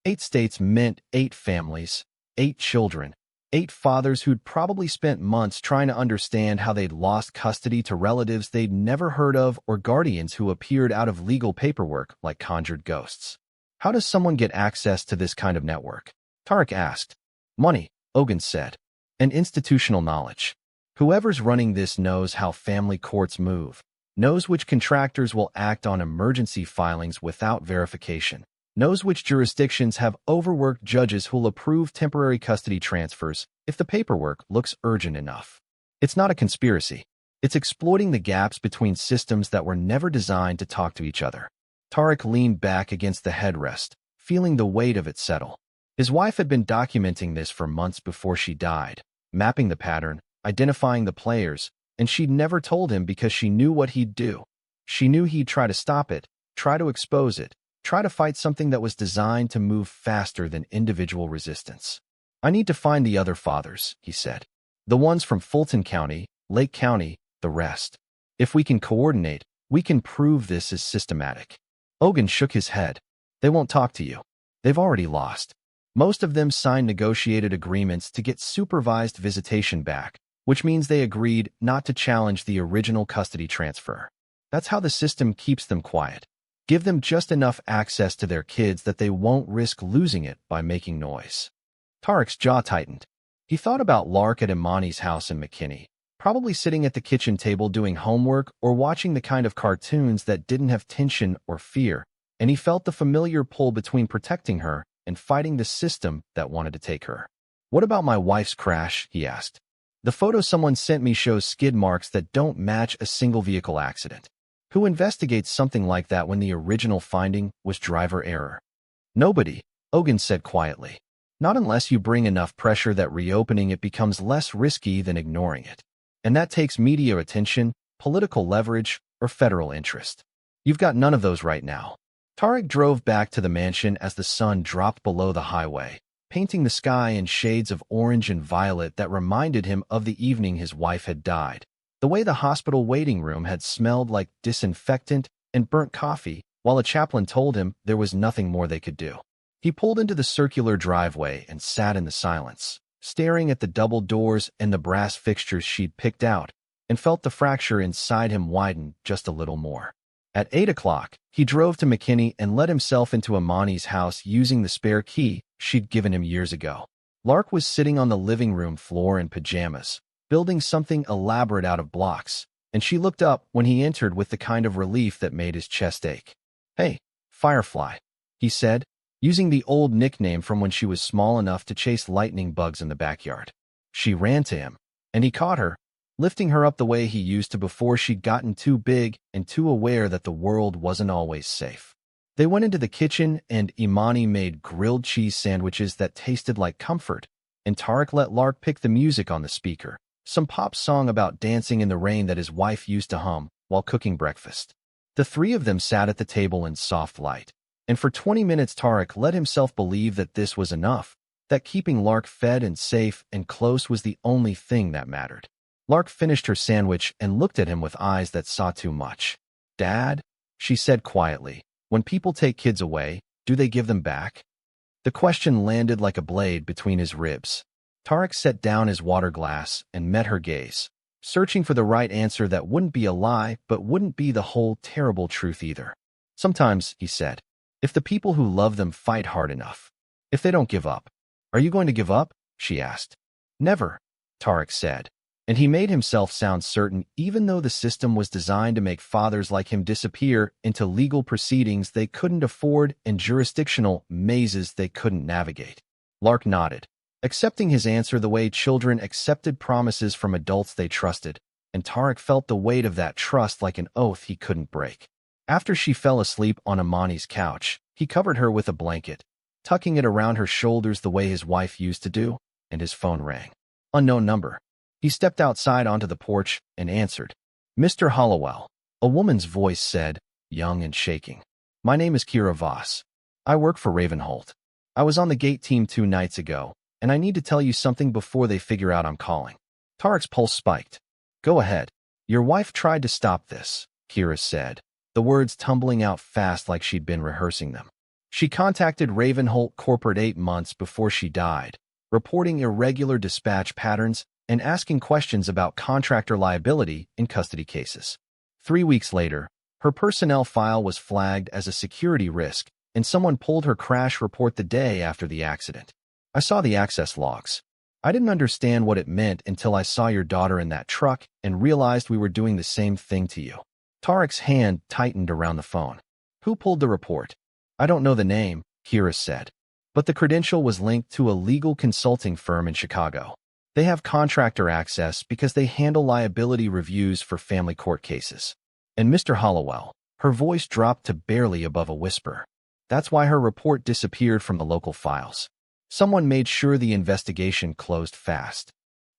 8 states meant 8 families, 8 children, 8 fathers who'd probably spent months trying to understand how they'd lost custody to relatives they'd never heard of or guardians who appeared out of legal paperwork like conjured ghosts. How does someone get access to this kind of network? Tarek asked. Money, Ogun said. And institutional knowledge. Whoever's running this knows how family courts move, knows which contractors will act on emergency filings without verification, knows which jurisdictions have overworked judges who'll approve temporary custody transfers if the paperwork looks urgent enough. It's not a conspiracy. It's exploiting the gaps between systems that were never designed to talk to each other. Tarek leaned back against the headrest, feeling the weight of it settle. His wife had been documenting this for months before she died, mapping the pattern, identifying the players, and she'd never told him because she knew what he'd do. She knew he'd try to stop it, try to expose it, try to fight something that was designed to move faster than individual resistance. I need to find the other fathers, he said. The ones from Fulton County, Lake County, the rest. If we can coordinate, we can prove this is systematic. Ogun shook his head. They won't talk to you. They've already lost. Most of them signed negotiated agreements to get supervised visitation back, which means they agreed not to challenge the original custody transfer. That's how the system keeps them quiet. Give them just enough access to their kids that they won't risk losing it by making noise. Tarek's jaw tightened. He thought about Lark at Imani's house in McKinney, probably sitting at the kitchen table doing homework or watching the kind of cartoons that didn't have tension or fear, and he felt the familiar pull between protecting her and fighting the system that wanted to take her. What about my wife's crash? He asked. The photo someone sent me shows skid marks that don't match a single vehicle accident. Who investigates something like that when the original finding was driver error? Nobody, Ogun said quietly. Not unless you bring enough pressure that reopening it becomes less risky than ignoring it. And that takes media attention, political leverage, or federal interest. You've got none of those right now. Tarek drove back to the mansion as the sun dropped below the highway, painting the sky in shades of orange and violet that reminded him of the evening his wife had died. The way the hospital waiting room had smelled like disinfectant and burnt coffee, while a chaplain told him there was nothing more they could do. He pulled into the circular driveway and sat in the silence, staring at the double doors and the brass fixtures she'd picked out, and felt the fracture inside him widen just a little more. At 8 o'clock, he drove to McKinney and let himself into Imani's house using the spare key she'd given him years ago. Lark was sitting on the living room floor in pajamas, building something elaborate out of blocks, and she looked up when he entered with the kind of relief that made his chest ache. Hey, Firefly, he said, using the old nickname from when she was small enough to chase lightning bugs in the backyard. She ran to him, and he caught her, lifting her up the way he used to before she'd gotten too big and too aware that the world wasn't always safe. They went into the kitchen, and Imani made grilled cheese sandwiches that tasted like comfort, and Tarek let Lark pick the music on the speaker, some pop song about dancing in the rain that his wife used to hum while cooking breakfast. The 3 of them sat at the table in soft light, and for 20 minutes Tarek let himself believe that this was enough, that keeping Lark fed and safe and close was the only thing that mattered. Lark finished her sandwich and looked at him with eyes that saw too much. Dad, she said quietly, when people take kids away, do they give them back? The question landed like a blade between his ribs. Tarek set down his water glass and met her gaze, searching for the right answer that wouldn't be a lie but wouldn't be the whole terrible truth either. Sometimes, he said, if the people who love them fight hard enough, if they don't give up. Are you going to give up? She asked. Never. Tarek said. And he made himself sound certain, even though the system was designed to make fathers like him disappear into legal proceedings they couldn't afford and jurisdictional mazes they couldn't navigate. Lark nodded, accepting his answer the way children accepted promises from adults they trusted, and Tarek felt the weight of that trust like an oath he couldn't break. After she fell asleep on Amani's couch, he covered her with a blanket, tucking it around her shoulders the way his wife used to do, and his phone rang. Unknown number. He stepped outside onto the porch and answered. Mr. Hollowell, a woman's voice said, young and shaking. My name is Kira Voss. I work for Ravenholt. I was on the gate team 2 nights ago, and I need to tell you something before they figure out I'm calling. Tarek's pulse spiked. Go ahead. Your wife tried to stop this, Kira said, the words tumbling out fast like she'd been rehearsing them. She contacted Ravenholt Corporate 8 months before she died, reporting irregular dispatch patterns and asking questions about contractor liability in custody cases. 3 weeks later, her personnel file was flagged as a security risk, and someone pulled her crash report the day after the accident. I saw the access logs. I didn't understand what it meant until I saw your daughter in that truck and realized we were doing the same thing to you. Tarek's hand tightened around the phone. Who pulled the report? I don't know the name, Kira said, but the credential was linked to a legal consulting firm in Chicago. They have contractor access because they handle liability reviews for family court cases. And Mr. Hollowell, her voice dropped to barely above a whisper. That's why her report disappeared from the local files. Someone made sure the investigation closed fast.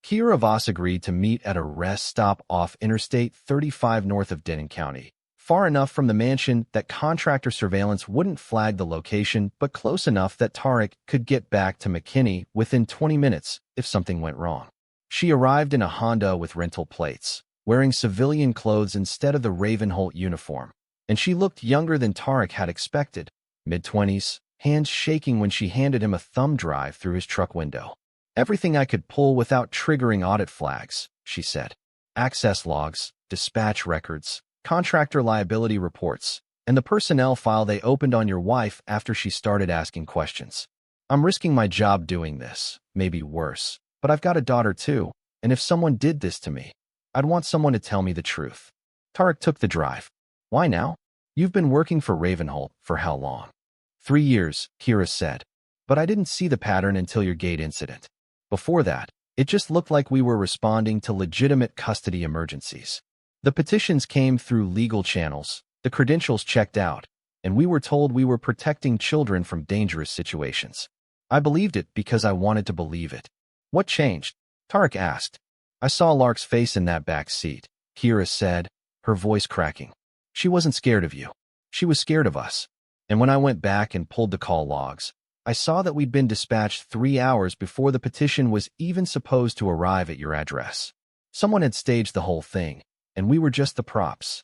Kira Voss agreed to meet at a rest stop off Interstate 35 north of Denton County, far enough from the mansion that contractor surveillance wouldn't flag the location, but close enough that Tarek could get back to McKinney within 20 minutes if something went wrong. She arrived in a Honda with rental plates, wearing civilian clothes instead of the Ravenholt uniform, and she looked younger than Tarek had expected, mid-20s, hands shaking when she handed him a thumb drive through his truck window. Everything I could pull without triggering audit flags, she said. Access logs, dispatch records, contractor liability reports, and the personnel file they opened on your wife after she started asking questions. I'm risking my job doing this, maybe worse, but I've got a daughter too, and if someone did this to me, I'd want someone to tell me the truth. Tarek took the drive. Why now? You've been working for Ravenholt for how long? 3 years, Kira said, but I didn't see the pattern until your gate incident. Before that, it just looked like we were responding to legitimate custody emergencies. The petitions came through legal channels, the credentials checked out, and we were told we were protecting children from dangerous situations. I believed it because I wanted to believe it. What changed? Tarek asked. I saw Lark's face in that back seat, Kira said, her voice cracking. She wasn't scared of you. She was scared of us. And when I went back and pulled the call logs, I saw that we'd been dispatched 3 hours before the petition was even supposed to arrive at your address. Someone had staged the whole thing, and we were just the props.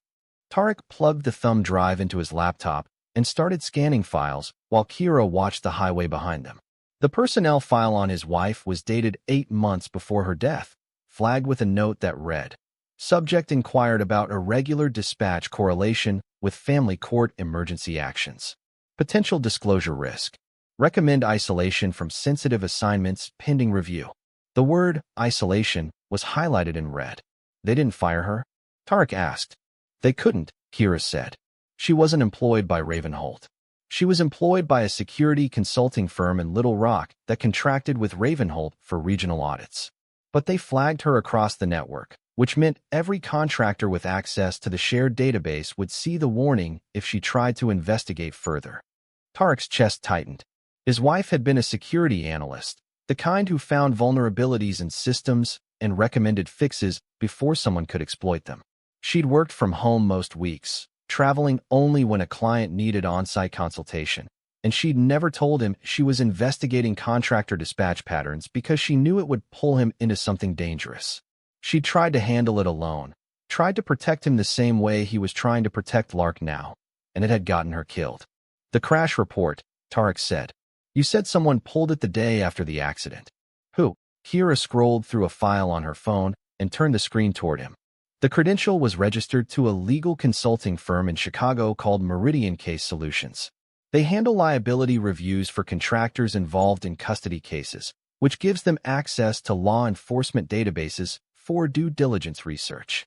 Tarek plugged the thumb drive into his laptop and started scanning files while Kira watched the highway behind them. The personnel file on his wife was dated 8 months before her death, flagged with a note that read, Subject inquired about irregular dispatch correlation with family court emergency actions. Potential disclosure risk. Recommend isolation from sensitive assignments pending review. The word isolation was highlighted in red. They didn't fire her? Tarek asked. They couldn't, Kira said. She wasn't employed by Ravenholt. She was employed by a security consulting firm in Little Rock that contracted with Ravenholt for regional audits. But they flagged her across the network, which meant every contractor with access to the shared database would see the warning if she tried to investigate further. Tarek's chest tightened. His wife had been a security analyst, the kind who found vulnerabilities in systems and recommended fixes before someone could exploit them. She'd worked from home most weeks, traveling only when a client needed on-site consultation, and she'd never told him she was investigating contractor dispatch patterns because she knew it would pull him into something dangerous. She'd tried to handle it alone, tried to protect him the same way he was trying to protect Lark now, and it had gotten her killed. The crash report, Tarek said. You said someone pulled it the day after the accident. Who? Kira scrolled through a file on her phone and turned the screen toward him. The credential was registered to a legal consulting firm in Chicago called Meridian Case Solutions. They handle liability reviews for contractors involved in custody cases, which gives them access to law enforcement databases for due diligence research.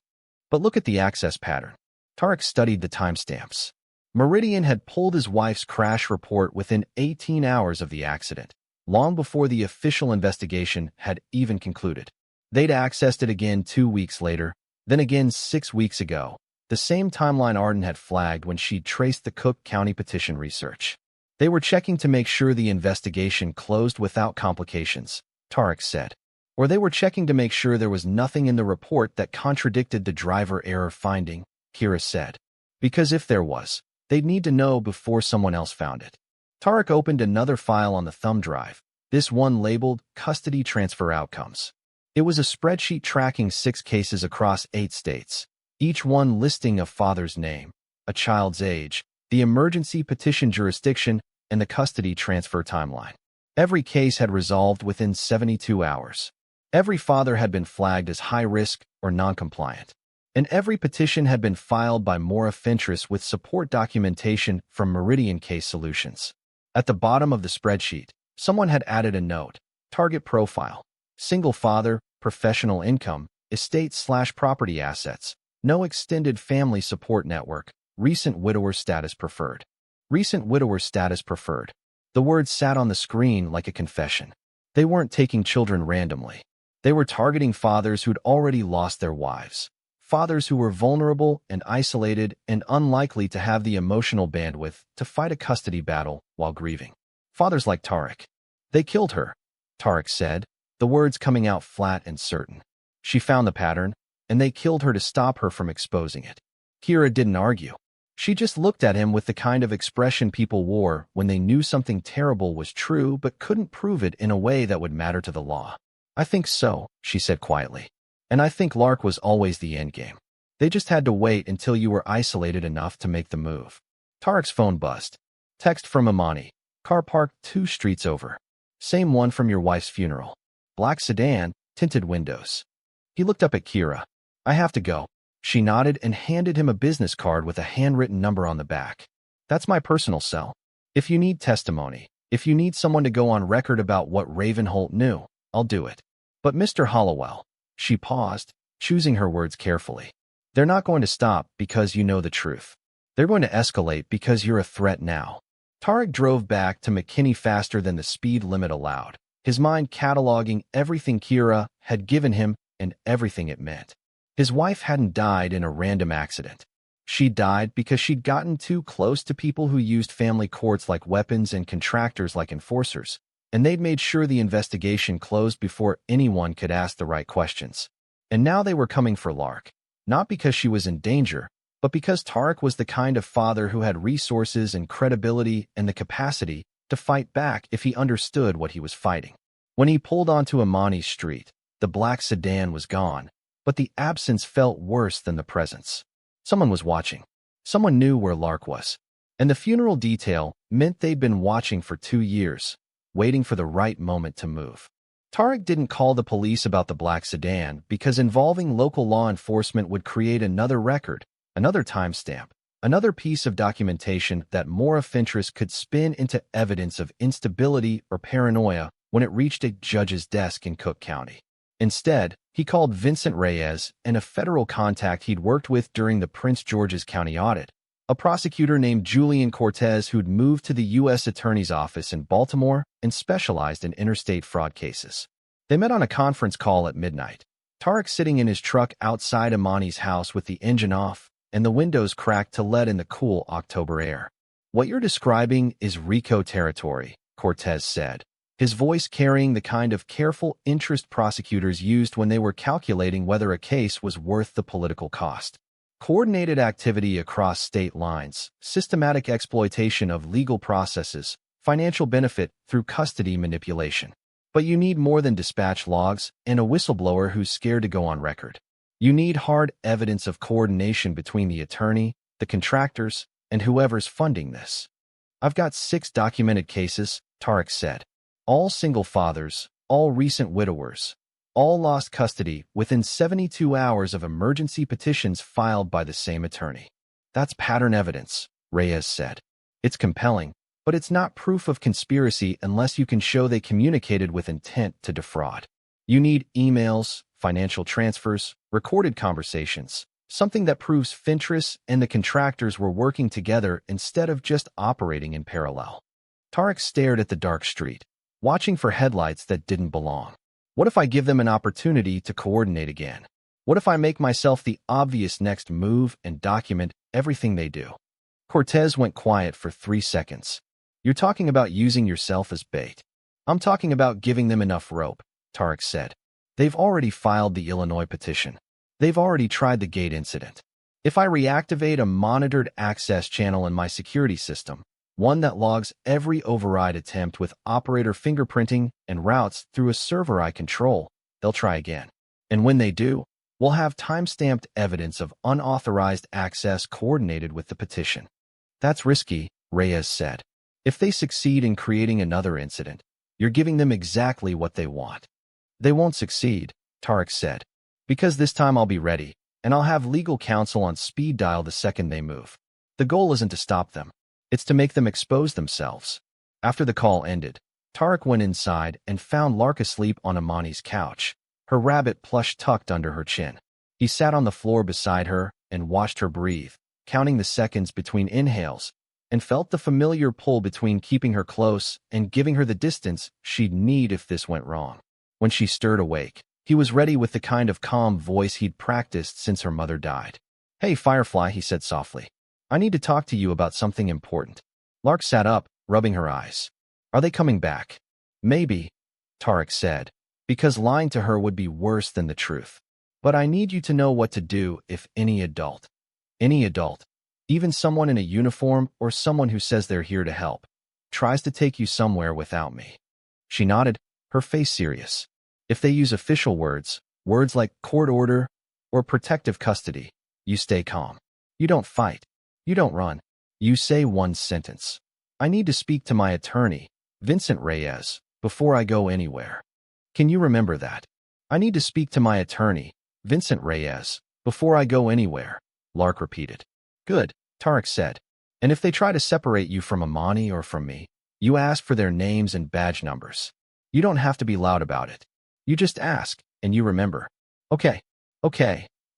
But look at the access pattern. Tarek studied the timestamps. Meridian had pulled his wife's crash report within 18 hours of the accident, long before the official investigation had even concluded. They'd accessed it again 2 weeks later, then again 6 weeks ago, the same timeline Arden had flagged when she'd traced the Cook County petition research. They were checking to make sure the investigation closed without complications, Tarek said. Or they were checking to make sure there was nothing in the report that contradicted the driver error finding, Kira said. Because if there was, they'd need to know before someone else found it. Tarek opened another file on the thumb drive, this one labeled Custody Transfer Outcomes. It was a spreadsheet tracking 6 cases across 8 states, each one listing a father's name, a child's age, the emergency petition jurisdiction, and the custody transfer timeline. Every case had resolved within 72 hours. Every father had been flagged as high risk or non-compliant. And every petition had been filed by Maura Fentress with support documentation from Meridian Case Solutions. At the bottom of the spreadsheet, someone had added a note: target profile, single father, professional income, estate/property assets, no extended family support network, recent widower status preferred. Recent widower status preferred. The words sat on the screen like a confession. They weren't taking children randomly. They were targeting fathers who'd already lost their wives. Fathers who were vulnerable and isolated and unlikely to have the emotional bandwidth to fight a custody battle while grieving. Fathers like Tarek. They killed her, Tarek said, the words coming out flat and certain. She found the pattern, and they killed her to stop her from exposing it. Kira didn't argue. She just looked at him with the kind of expression people wore when they knew something terrible was true but couldn't prove it in a way that would matter to the law. I think so, she said quietly. And I think Lark was always the endgame. They just had to wait until you were isolated enough to make the move. Tarek's phone buzzed. Text from Imani. Car parked 2 streets over. Same one from your wife's funeral. Black sedan, tinted windows. He looked up at Kira. I have to go. She nodded and handed him a business card with a handwritten number on the back. That's my personal cell. If you need testimony, if you need someone to go on record about what Ravenholt knew, I'll do it. But Mr. Hollowell, she paused, choosing her words carefully. They're not going to stop because you know the truth. They're going to escalate because you're a threat now. Tarek drove back to McKinney faster than the speed limit allowed, his mind cataloging everything Kira had given him and everything it meant. His wife hadn't died in a random accident. She died because she'd gotten too close to people who used family courts like weapons and contractors like enforcers, and they'd made sure the investigation closed before anyone could ask the right questions. And now they were coming for Lark, not because she was in danger, but because Tarek was the kind of father who had resources and credibility and the capacity to fight back if he understood what he was fighting. When he pulled onto Imani Street, the black sedan was gone, but the absence felt worse than the presence. Someone was watching. Someone knew where Lark was. And the funeral detail meant they'd been watching for 2 years, waiting for the right moment to move. Tarek didn't call the police about the black sedan because involving local law enforcement would create another record, another timestamp, another piece of documentation that Maura Fentress could spin into evidence of instability or paranoia when it reached a judge's desk in Cook County. Instead, he called Vincent Reyes and a federal contact he'd worked with during the Prince George's County audit, a prosecutor named Julian Cortez who'd moved to the U.S. Attorney's Office in Baltimore and specialized in interstate fraud cases. They met on a conference call at midnight. Tarek sitting in his truck outside Imani's house with the engine off and the windows cracked to let in the cool October air. What you're describing is RICO territory, Cortez said, his voice carrying the kind of careful interest prosecutors used when they were calculating whether a case was worth the political cost. Coordinated activity across state lines, systematic exploitation of legal processes, financial benefit through custody manipulation. But you need more than dispatch logs and a whistleblower who's scared to go on record. You need hard evidence of coordination between the attorney, the contractors, and whoever's funding this. I've got 6 documented cases, Tarek said. All single fathers, all recent widowers, all lost custody within 72 hours of emergency petitions filed by the same attorney. That's pattern evidence, Reyes said. It's compelling, but it's not proof of conspiracy unless you can show they communicated with intent to defraud. You need emails, financial transfers, recorded conversations, something that proves Fintris and the contractors were working together instead of just operating in parallel. Tarek stared at the dark street, watching for headlights that didn't belong. What if I give them an opportunity to coordinate again? What if I make myself the obvious next move and document everything they do? Cortez went quiet for 3 seconds. You're talking about using yourself as bait. I'm talking about giving them enough rope, Tarek said. They've already filed the Illinois petition. They've already tried the gate incident. If I reactivate a monitored access channel in my security system, one that logs every override attempt with operator fingerprinting and routes through a server I control, they'll try again. And when they do, we'll have time-stamped evidence of unauthorized access coordinated with the petition. That's risky, Reyes said. If they succeed in creating another incident, you're giving them exactly what they want. They won't succeed, Tarek said, because this time I'll be ready, and I'll have legal counsel on speed dial the second they move. The goal isn't to stop them. It's to make them expose themselves. After the call ended, Tarek went inside and found Lark asleep on Amani's couch, her rabbit plush tucked under her chin. He sat on the floor beside her and watched her breathe, counting the seconds between inhales, and felt the familiar pull between keeping her close and giving her the distance she'd need if this went wrong. When she stirred awake, he was ready with the kind of calm voice he'd practiced since her mother died. "Hey, Firefly," he said softly. "I need to talk to you about something important." Lark sat up, rubbing her eyes. "Are they coming back?" "Maybe," Tarek said, because lying to her would be worse than the truth. "But I need you to know what to do if any adult, even someone in a uniform or someone who says they're here to help, tries to take you somewhere without me." She nodded, her face serious. "If they use official words like court order or protective custody, you stay calm. You don't fight. You don't run. You say one sentence. I need to speak to my attorney, Vincent Reyes, before I go anywhere. Can you remember that? I need to speak to my attorney, Vincent Reyes, before I go anywhere," Lark repeated. "Good," Tarek said. "And if they try to separate you from Amani or from me, you ask for their names and badge numbers. You don't have to be loud about it. You just ask, and you remember." Okay,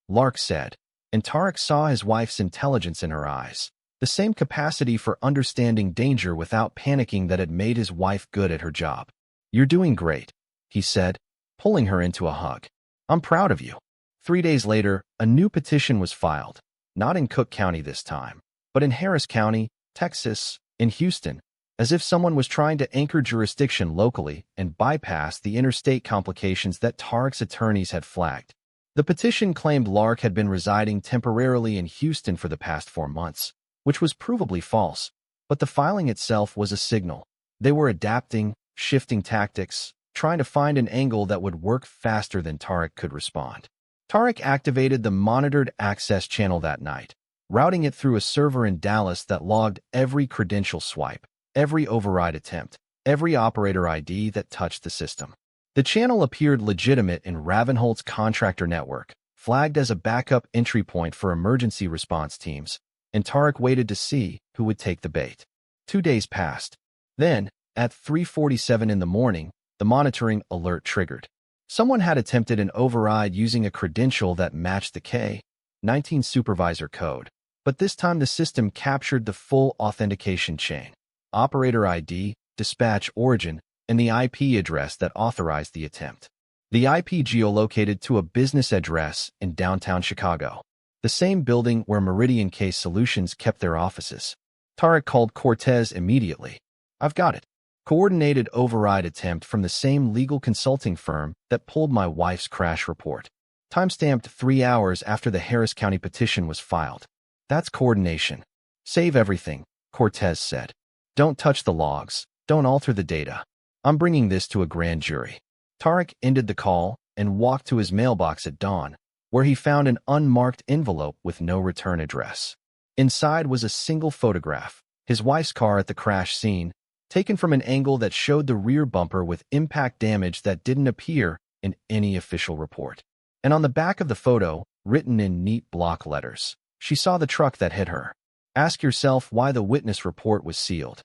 Lark said, and Tarek saw his wife's intelligence in her eyes, the same capacity for understanding danger without panicking that had made his wife good at her job. "You're doing great," he said, pulling her into a hug. "I'm proud of you." 3 days later, a new petition was filed, not in Cook County this time, but in Harris County, Texas, in Houston, as if someone was trying to anchor jurisdiction locally and bypass the interstate complications that Tarek's attorneys had flagged. The petition claimed Lark had been residing temporarily in Houston for the past 4 months, which was provably false, but the filing itself was a signal. They were adapting, shifting tactics, trying to find an angle that would work faster than Tarek could respond. Tarek activated the monitored access channel that night, routing it through a server in Dallas that logged every credential swipe, every override attempt, every operator ID that touched the system. The channel appeared legitimate in Ravenholt's contractor network, flagged as a backup entry point for emergency response teams, and Tarek waited to see who would take the bait. 2 days passed. Then, at 3:47 in the morning, the monitoring alert triggered. Someone had attempted an override using a credential that matched the K-19 supervisor code, but this time the system captured the full authentication chain: operator ID, dispatch origin, and the IP address that authorized the attempt. The IP geolocated to a business address in downtown Chicago, the same building where Meridian Case Solutions kept their offices. Tarek called Cortez immediately. "I've got it. Coordinated override attempt from the same legal consulting firm that pulled my wife's crash report. Timestamped 3 hours after the Harris County petition was filed. That's coordination. Save everything," Cortez said. "Don't touch the logs. Don't alter the data. I'm bringing this to a grand jury." Tarek ended the call and walked to his mailbox at dawn, where he found an unmarked envelope with no return address. Inside was a single photograph, his wife's car at the crash scene, taken from an angle that showed the rear bumper with impact damage that didn't appear in any official report. And on the back of the photo, written in neat block letters, she saw the truck that hit her. "Ask yourself why the witness report was sealed."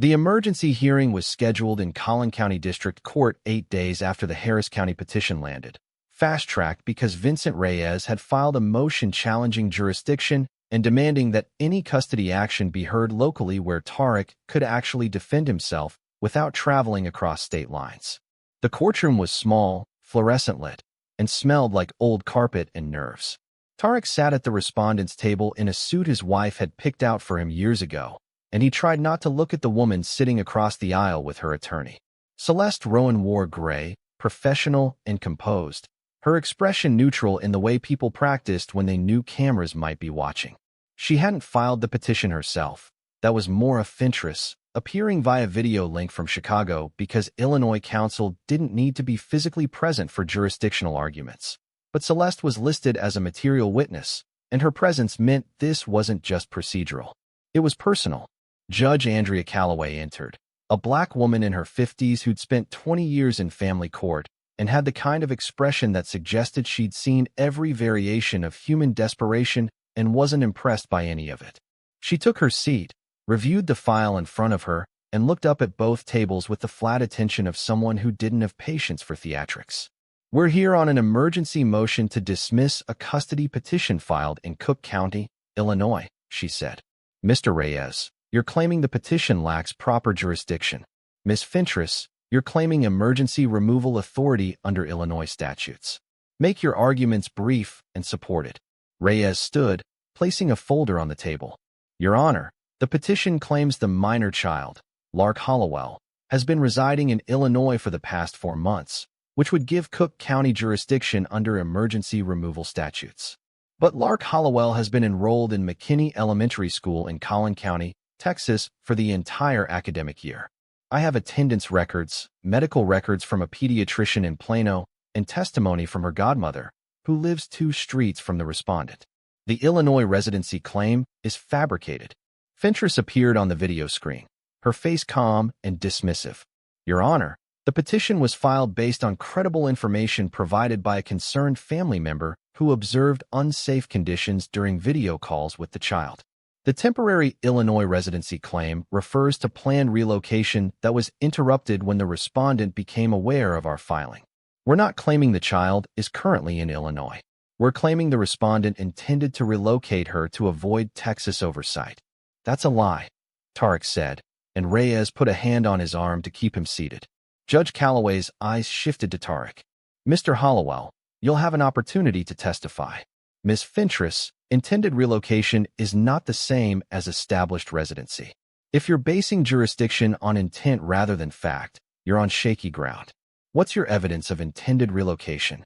The emergency hearing was scheduled in Collin County District Court 8 days after the Harris County petition landed, fast-tracked because Vincent Reyes had filed a motion challenging jurisdiction and demanding that any custody action be heard locally where Tariq could actually defend himself without traveling across state lines. The courtroom was small, fluorescent lit, and smelled like old carpet and nerves. Tariq sat at the respondent's table in a suit his wife had picked out for him years ago, and he tried not to look at the woman sitting across the aisle with her attorney. Celeste Rowan wore gray, professional and composed, her expression neutral in the way people practiced when they knew cameras might be watching. She hadn't filed the petition herself. That was Maura Fentress, appearing via video link from Chicago because Illinois counsel didn't need to be physically present for jurisdictional arguments. But Celeste was listed as a material witness, and her presence meant this wasn't just procedural. It was personal. Judge Andrea Calloway entered, a black woman in her 50s who'd spent 20 years in family court and had the kind of expression that suggested she'd seen every variation of human desperation and wasn't impressed by any of it. She took her seat, reviewed the file in front of her, and looked up at both tables with the flat attention of someone who didn't have patience for theatrics. "We're here on an emergency motion to dismiss a custody petition filed in Cook County, Illinois," she said. "Mr. Reyes, you're claiming the petition lacks proper jurisdiction. Ms. Fentress, you're claiming emergency removal authority under Illinois statutes. Make your arguments brief and supported." Reyes stood, placing a folder on the table. "Your Honor, the petition claims the minor child, Lark Hollowell, has been residing in Illinois for the past 4 months, which would give Cook County jurisdiction under emergency removal statutes. But Lark Hollowell has been enrolled in McKinney Elementary School in Collin County, Texas, for the entire academic year. I have attendance records, medical records from a pediatrician in Plano, and testimony from her godmother, who lives 2 streets from the respondent. The Illinois residency claim is fabricated." Fentress appeared on the video screen, her face calm and dismissive. "Your Honor, the petition was filed based on credible information provided by a concerned family member who observed unsafe conditions during video calls with the child. The temporary Illinois residency claim refers to planned relocation that was interrupted when the respondent became aware of our filing. We're not claiming the child is currently in Illinois. We're claiming the respondent intended to relocate her to avoid Texas oversight." "That's a lie," Tariq said, and Reyes put a hand on his arm to keep him seated. Judge Calloway's eyes shifted to Tariq. "Mr. Hollowell, you'll have an opportunity to testify. Ms. Fentress, intended relocation is not the same as established residency. If you're basing jurisdiction on intent rather than fact, you're on shaky ground. What's your evidence of intended relocation?"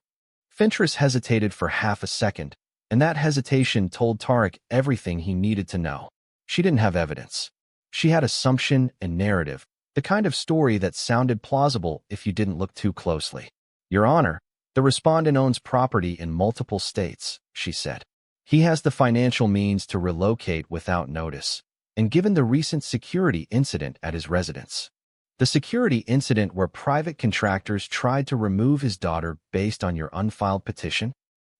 Fentress hesitated for half a second, and that hesitation told Tariq everything he needed to know. She didn't have evidence. She had assumption and narrative, the kind of story that sounded plausible if you didn't look too closely. "Your Honor, the respondent owns property in multiple states," she said. "He has the financial means to relocate without notice, and given the recent security incident at his residence." "The security incident where private contractors tried to remove his daughter based on your unfiled petition?"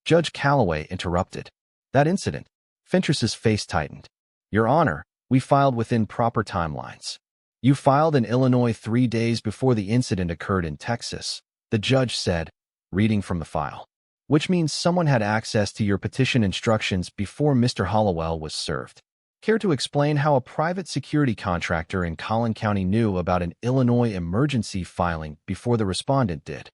Judge Calloway interrupted. "That incident." Fentress's face tightened. "Your Honor, we filed within proper timelines. You filed in Illinois 3 days before the incident occurred in Texas," the judge said, reading from the file. "Which means someone had access to your petition instructions before Mr. Hollowell was served. Care to explain how a private security contractor in Collin County knew about an Illinois emergency filing before the respondent did?"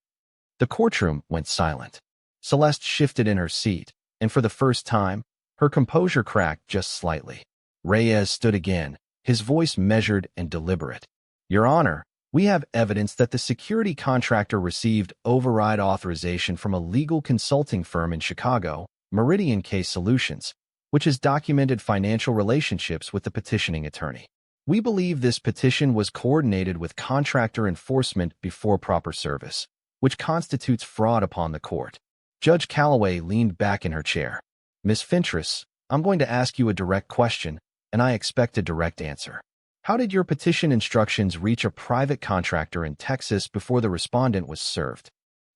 The courtroom went silent. Celeste shifted in her seat, and for the first time, her composure cracked just slightly. Reyes stood again, his voice measured and deliberate. "Your Honor, we have evidence that the security contractor received override authorization from a legal consulting firm in Chicago, Meridian Case Solutions, which has documented financial relationships with the petitioning attorney. We believe this petition was coordinated with contractor enforcement before proper service, which constitutes fraud upon the court." Judge Calloway leaned back in her chair. "Ms. Fentress, I'm going to ask you a direct question, and I expect a direct answer. How did your petition instructions reach a private contractor in Texas before the respondent was served?"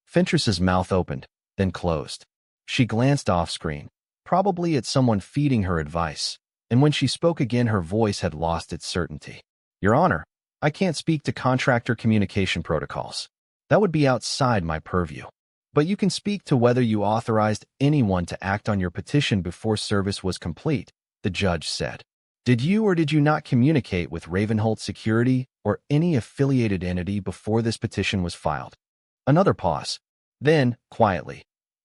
Fentress's mouth opened, then closed. She glanced off-screen, probably at someone feeding her advice, and when she spoke again her voice had lost its certainty. "Your Honor, I can't speak to contractor communication protocols. That would be outside my purview. But you can speak to whether you authorized anyone to act on your petition before service was complete, the judge said. Did you or did you not communicate with Ravenholt Security or any affiliated entity before this petition was filed? Another pause. Then, quietly,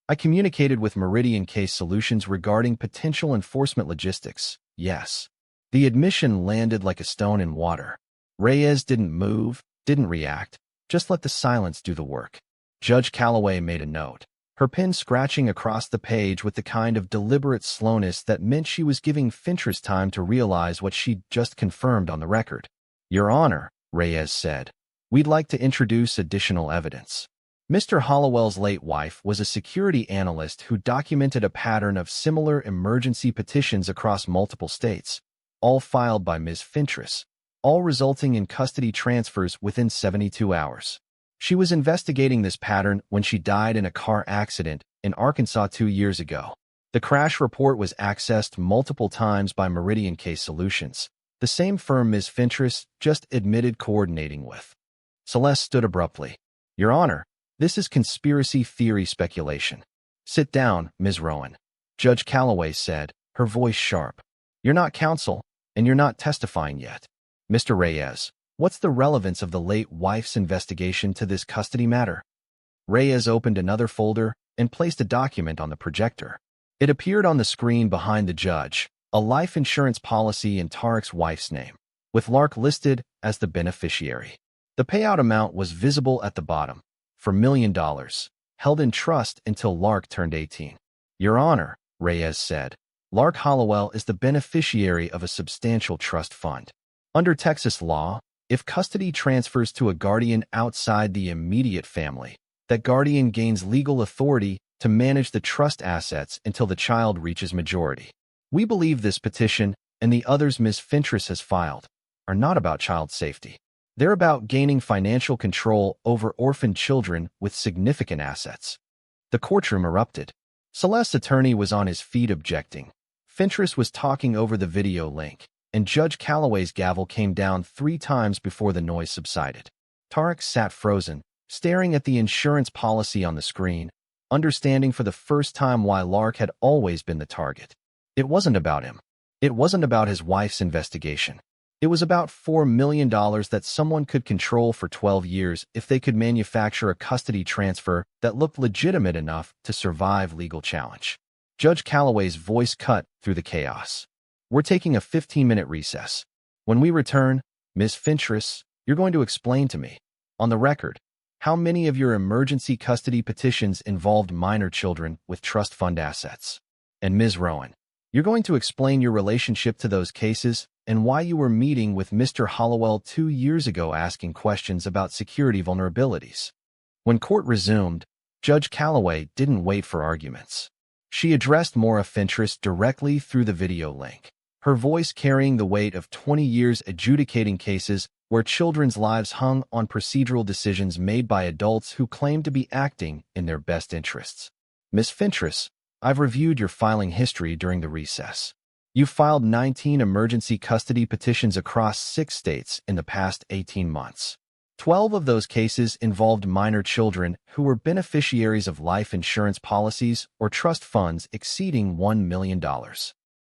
I communicated with Meridian Case Solutions regarding potential enforcement logistics. Yes. The admission landed like a stone in water. Reyes didn't move, didn't react, just let the silence do the work. Judge Calloway made a note, her pen scratching across the page with the kind of deliberate slowness that meant she was giving Fentress time to realize what she'd just confirmed on the record. Your Honor, Reyes said, we'd like to introduce additional evidence. Mr. Hollowell's late wife was a security analyst who documented a pattern of similar emergency petitions across multiple states, all filed by Ms. Fentress, all resulting in custody transfers within 72 hours. She was investigating this pattern when she died in a car accident in Arkansas 2 years ago. The crash report was accessed multiple times by Meridian Case Solutions, the same firm Ms. Fentress just admitted coordinating with. Celeste stood abruptly. Your Honor, this is conspiracy theory speculation. Sit down, Ms. Rowan. Judge Calloway said, her voice sharp. You're not counsel, and you're not testifying yet. Mr. Reyes, what's the relevance of the late wife's investigation to this custody matter? Reyes opened another folder and placed a document on the projector. It appeared on the screen behind the judge, a life insurance policy in Tarek's wife's name, with Lark listed as the beneficiary. The payout amount was visible at the bottom, for $1 million, held in trust until Lark turned 18. Your Honor, Reyes said, Lark Hollowell is the beneficiary of a substantial trust fund. Under Texas law, if custody transfers to a guardian outside the immediate family, that guardian gains legal authority to manage the trust assets until the child reaches majority. We believe this petition, and the others Ms. Fentress has filed, are not about child safety. They're about gaining financial control over orphaned children with significant assets. The courtroom erupted. Celeste's attorney was on his feet objecting. Fentress was talking over the video link, and Judge Calloway's gavel came down 3 times before the noise subsided. Tarek sat frozen, staring at the insurance policy on the screen, understanding for the first time why Lark had always been the target. It wasn't about him. It wasn't about his wife's investigation. It was about $4 million that someone could control for 12 years if they could manufacture a custody transfer that looked legitimate enough to survive legal challenge. Judge Calloway's voice cut through the chaos. We're taking a 15-minute recess. When we return, Ms. Fentress, you're going to explain to me, on the record, how many of your emergency custody petitions involved minor children with trust fund assets. And Ms. Rowan, you're going to explain your relationship to those cases and why you were meeting with Mr. Hollowell 2 years ago asking questions about security vulnerabilities. When court resumed, Judge Calloway didn't wait for arguments. She addressed Maura Fentress directly through the video link, her voice carrying the weight of 20 years adjudicating cases where children's lives hung on procedural decisions made by adults who claimed to be acting in their best interests. Ms. Fentress, I've reviewed your filing history during the recess. You filed 19 emergency custody petitions across 6 states in the past 18 months. 12 of those cases involved minor children who were beneficiaries of life insurance policies or trust funds exceeding $1 million.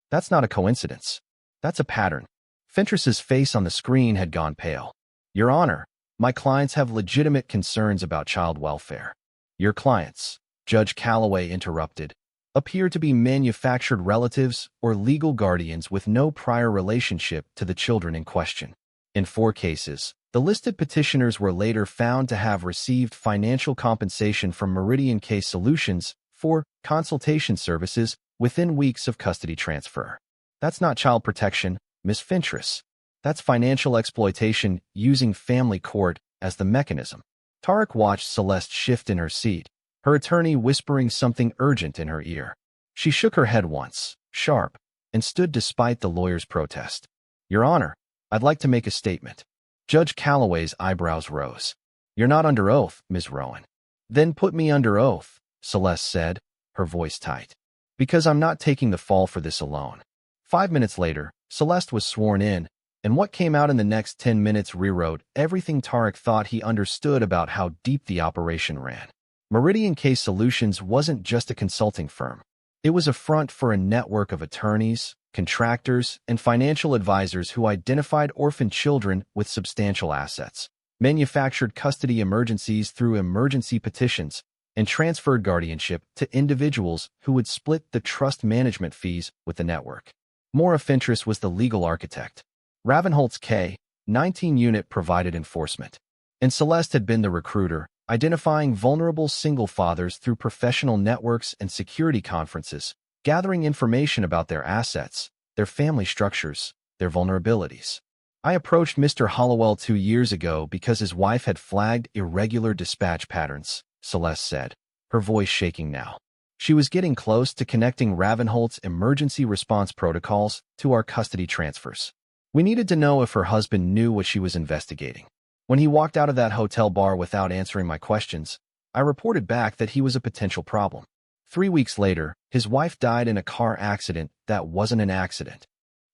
That's not a coincidence. That's a pattern. Fentress's face on the screen had gone pale. Your Honor, my clients have legitimate concerns about child welfare. Your clients, Judge Calloway interrupted, appear to be manufactured relatives or legal guardians with no prior relationship to the children in question. In 4 cases, the listed petitioners were later found to have received financial compensation from Meridian Case Solutions for consultation services within weeks of custody transfer. That's not child protection, Ms. Fentress. That's financial exploitation using family court as the mechanism. Tarek watched Celeste shift in her seat, her attorney whispering something urgent in her ear. She shook her head once, sharp, and stood despite the lawyer's protest. Your Honor, I'd like to make a statement. Judge Calloway's eyebrows rose. You're not under oath, Ms. Rowan. Then put me under oath, Celeste said, her voice tight. Because I'm not taking the fall for this alone. 5 minutes later, Celeste was sworn in, And what came out in the next 10 minutes rewrote everything Tarek thought he understood about how deep the operation ran. Meridian Case Solutions wasn't just a consulting firm. It was a front for a network of attorneys, contractors, and financial advisors who identified orphaned children with substantial assets, manufactured custody emergencies through emergency petitions, and transferred guardianship to individuals who would split the trust management fees with the network. Maura Fentress was the legal architect. Ravensholtz K-19 unit provided enforcement. And Celeste had been the recruiter, identifying vulnerable single fathers through professional networks and security conferences, gathering information about their assets, their family structures, their vulnerabilities. I approached Mr. Hollowell 2 years ago because his wife had flagged irregular dispatch patterns, Celeste said, her voice shaking now. She was getting close to connecting Ravensholt's emergency response protocols to our custody transfers. We needed to know if her husband knew what she was investigating. When he walked out of that hotel bar without answering my questions, I reported back that he was a potential problem. 3 weeks later, his wife died in a car accident that wasn't an accident.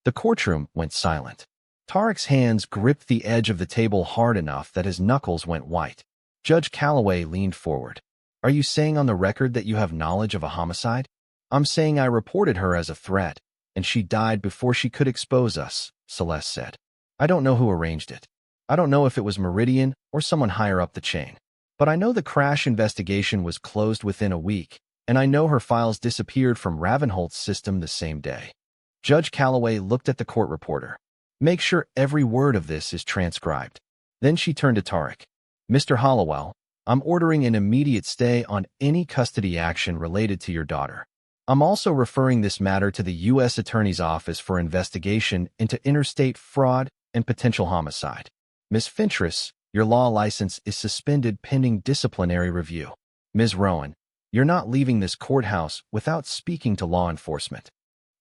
The courtroom went silent. Tarek's hands gripped the edge of the table hard enough that his knuckles went white. Judge Calloway leaned forward. Are you saying on the record that you have knowledge of a homicide? I'm saying I reported her as a threat, and she died before she could expose us, Celeste said. I don't know who arranged it. I don't know if it was Meridian or someone higher up the chain. But I know the crash investigation was closed within a week, and I know her files disappeared from Ravensholt's system the same day. Judge Calloway looked at the court reporter. Make sure every word of this is transcribed. Then she turned to Tarek. Mr. Hollowell, I'm ordering an immediate stay on any custody action related to your daughter. I'm also referring this matter to the U.S. Attorney's Office for investigation into interstate fraud and potential homicide. Ms. Fentress, your law license is suspended pending disciplinary review. Ms. Rowan, you're not leaving this courthouse without speaking to law enforcement.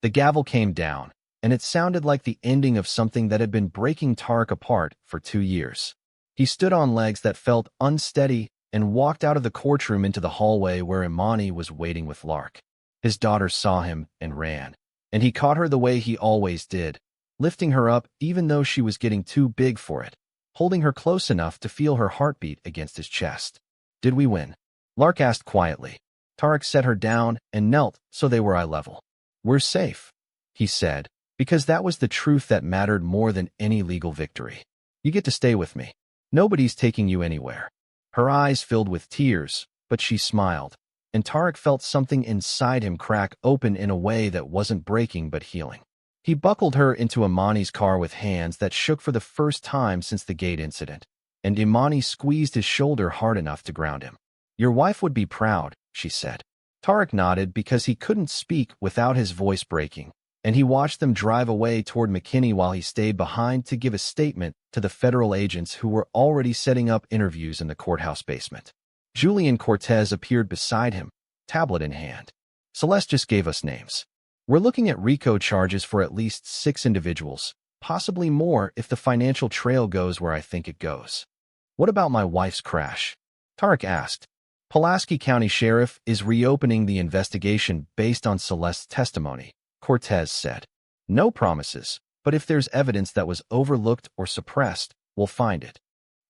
The gavel came down, and it sounded like the ending of something that had been breaking Tarek apart for 2 years. He stood on legs that felt unsteady and walked out of the courtroom into the hallway where Imani was waiting with Lark. His daughter saw him and ran, and he caught her the way he always did, lifting her up even though she was getting too big for it, holding her close enough to feel her heartbeat against his chest. Did we win? Lark asked quietly. Tarek set her down and knelt so they were eye level. We're safe, he said, because that was the truth that mattered more than any legal victory. You get to stay with me. Nobody's taking you anywhere. Her eyes filled with tears, but she smiled, and Tarek felt something inside him crack open in a way that wasn't breaking but healing. He buckled her into Imani's car with hands that shook for the first time since the gate incident, and Imani squeezed his shoulder hard enough to ground him. Your wife would be proud, she said. Tarek nodded because he couldn't speak without his voice breaking, and he watched them drive away toward McKinney while he stayed behind to give a statement to the federal agents who were already setting up interviews in the courthouse basement. Julian Cortez appeared beside him, tablet in hand. Celeste just gave us names. We're looking at RICO charges for at least 6 individuals, possibly more if the financial trail goes where I think it goes. What about my wife's crash? Tarek asked. Pulaski County Sheriff is reopening the investigation based on Celeste's testimony, Cortez said. No promises, but if there's evidence that was overlooked or suppressed, we'll find it.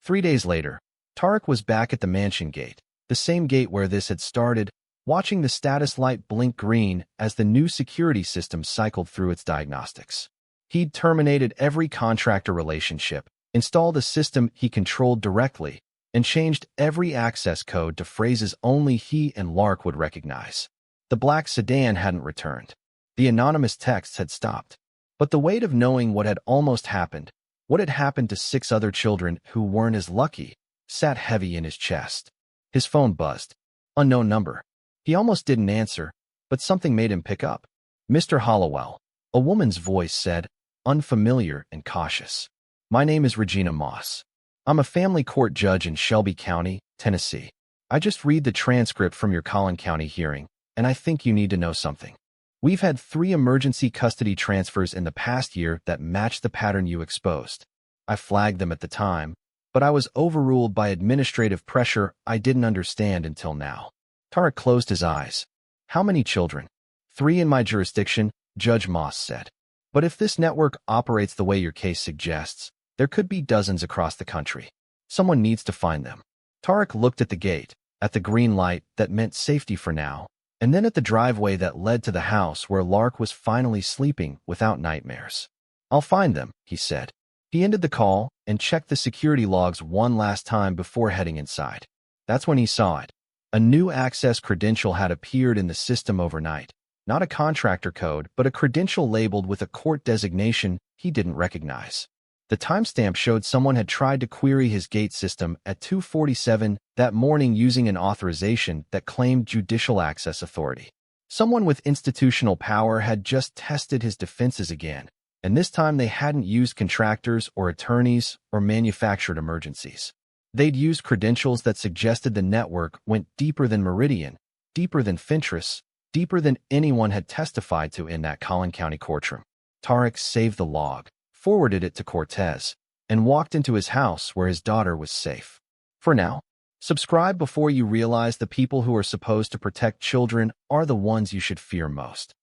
3 days later, Tarek was back at the mansion gate, the same gate where this had started, watching the status light blink green as the new security system cycled through its diagnostics. He'd terminated every contractor relationship, installed a system he controlled directly, and changed every access code to phrases only he and Lark would recognize. The black sedan hadn't returned. The anonymous texts had stopped. But the weight of knowing what had almost happened, what had happened to 6 other children who weren't as lucky, sat heavy in his chest. His phone buzzed. Unknown number. He almost didn't answer, but something made him pick up. Mr. Hollowell, a woman's voice said, unfamiliar and cautious. My name is Regina Moss. I'm a family court judge in Shelby County, Tennessee. I just read the transcript from your Collin County hearing, and I think you need to know something. We've had 3 emergency custody transfers in the past year that match the pattern you exposed. I flagged them at the time, but I was overruled by administrative pressure I didn't understand until now. Tarek closed his eyes. How many children? 3 in my jurisdiction, Judge Moss said. But if this network operates the way your case suggests, there could be dozens across the country. Someone needs to find them. Tarek looked at the gate, at the green light that meant safety for now, and then at the driveway that led to the house where Lark was finally sleeping without nightmares. I'll find them, he said. He ended the call and checked the security logs one last time before heading inside. That's when he saw it. A new access credential had appeared in the system overnight. Not a contractor code, but a credential labeled with a court designation he didn't recognize. The timestamp showed someone had tried to query his gate system at 2:47 that morning using an authorization that claimed judicial access authority. Someone with institutional power had just tested his defenses again, and this time they hadn't used contractors or attorneys or manufactured emergencies. They'd used credentials that suggested the network went deeper than Meridian, deeper than Fintris, deeper than anyone had testified to in that Collin County courtroom. Tarek saved the log, forwarded it to Cortez, and walked into his house where his daughter was safe. For now, subscribe before you realize the people who are supposed to protect children are the ones you should fear most.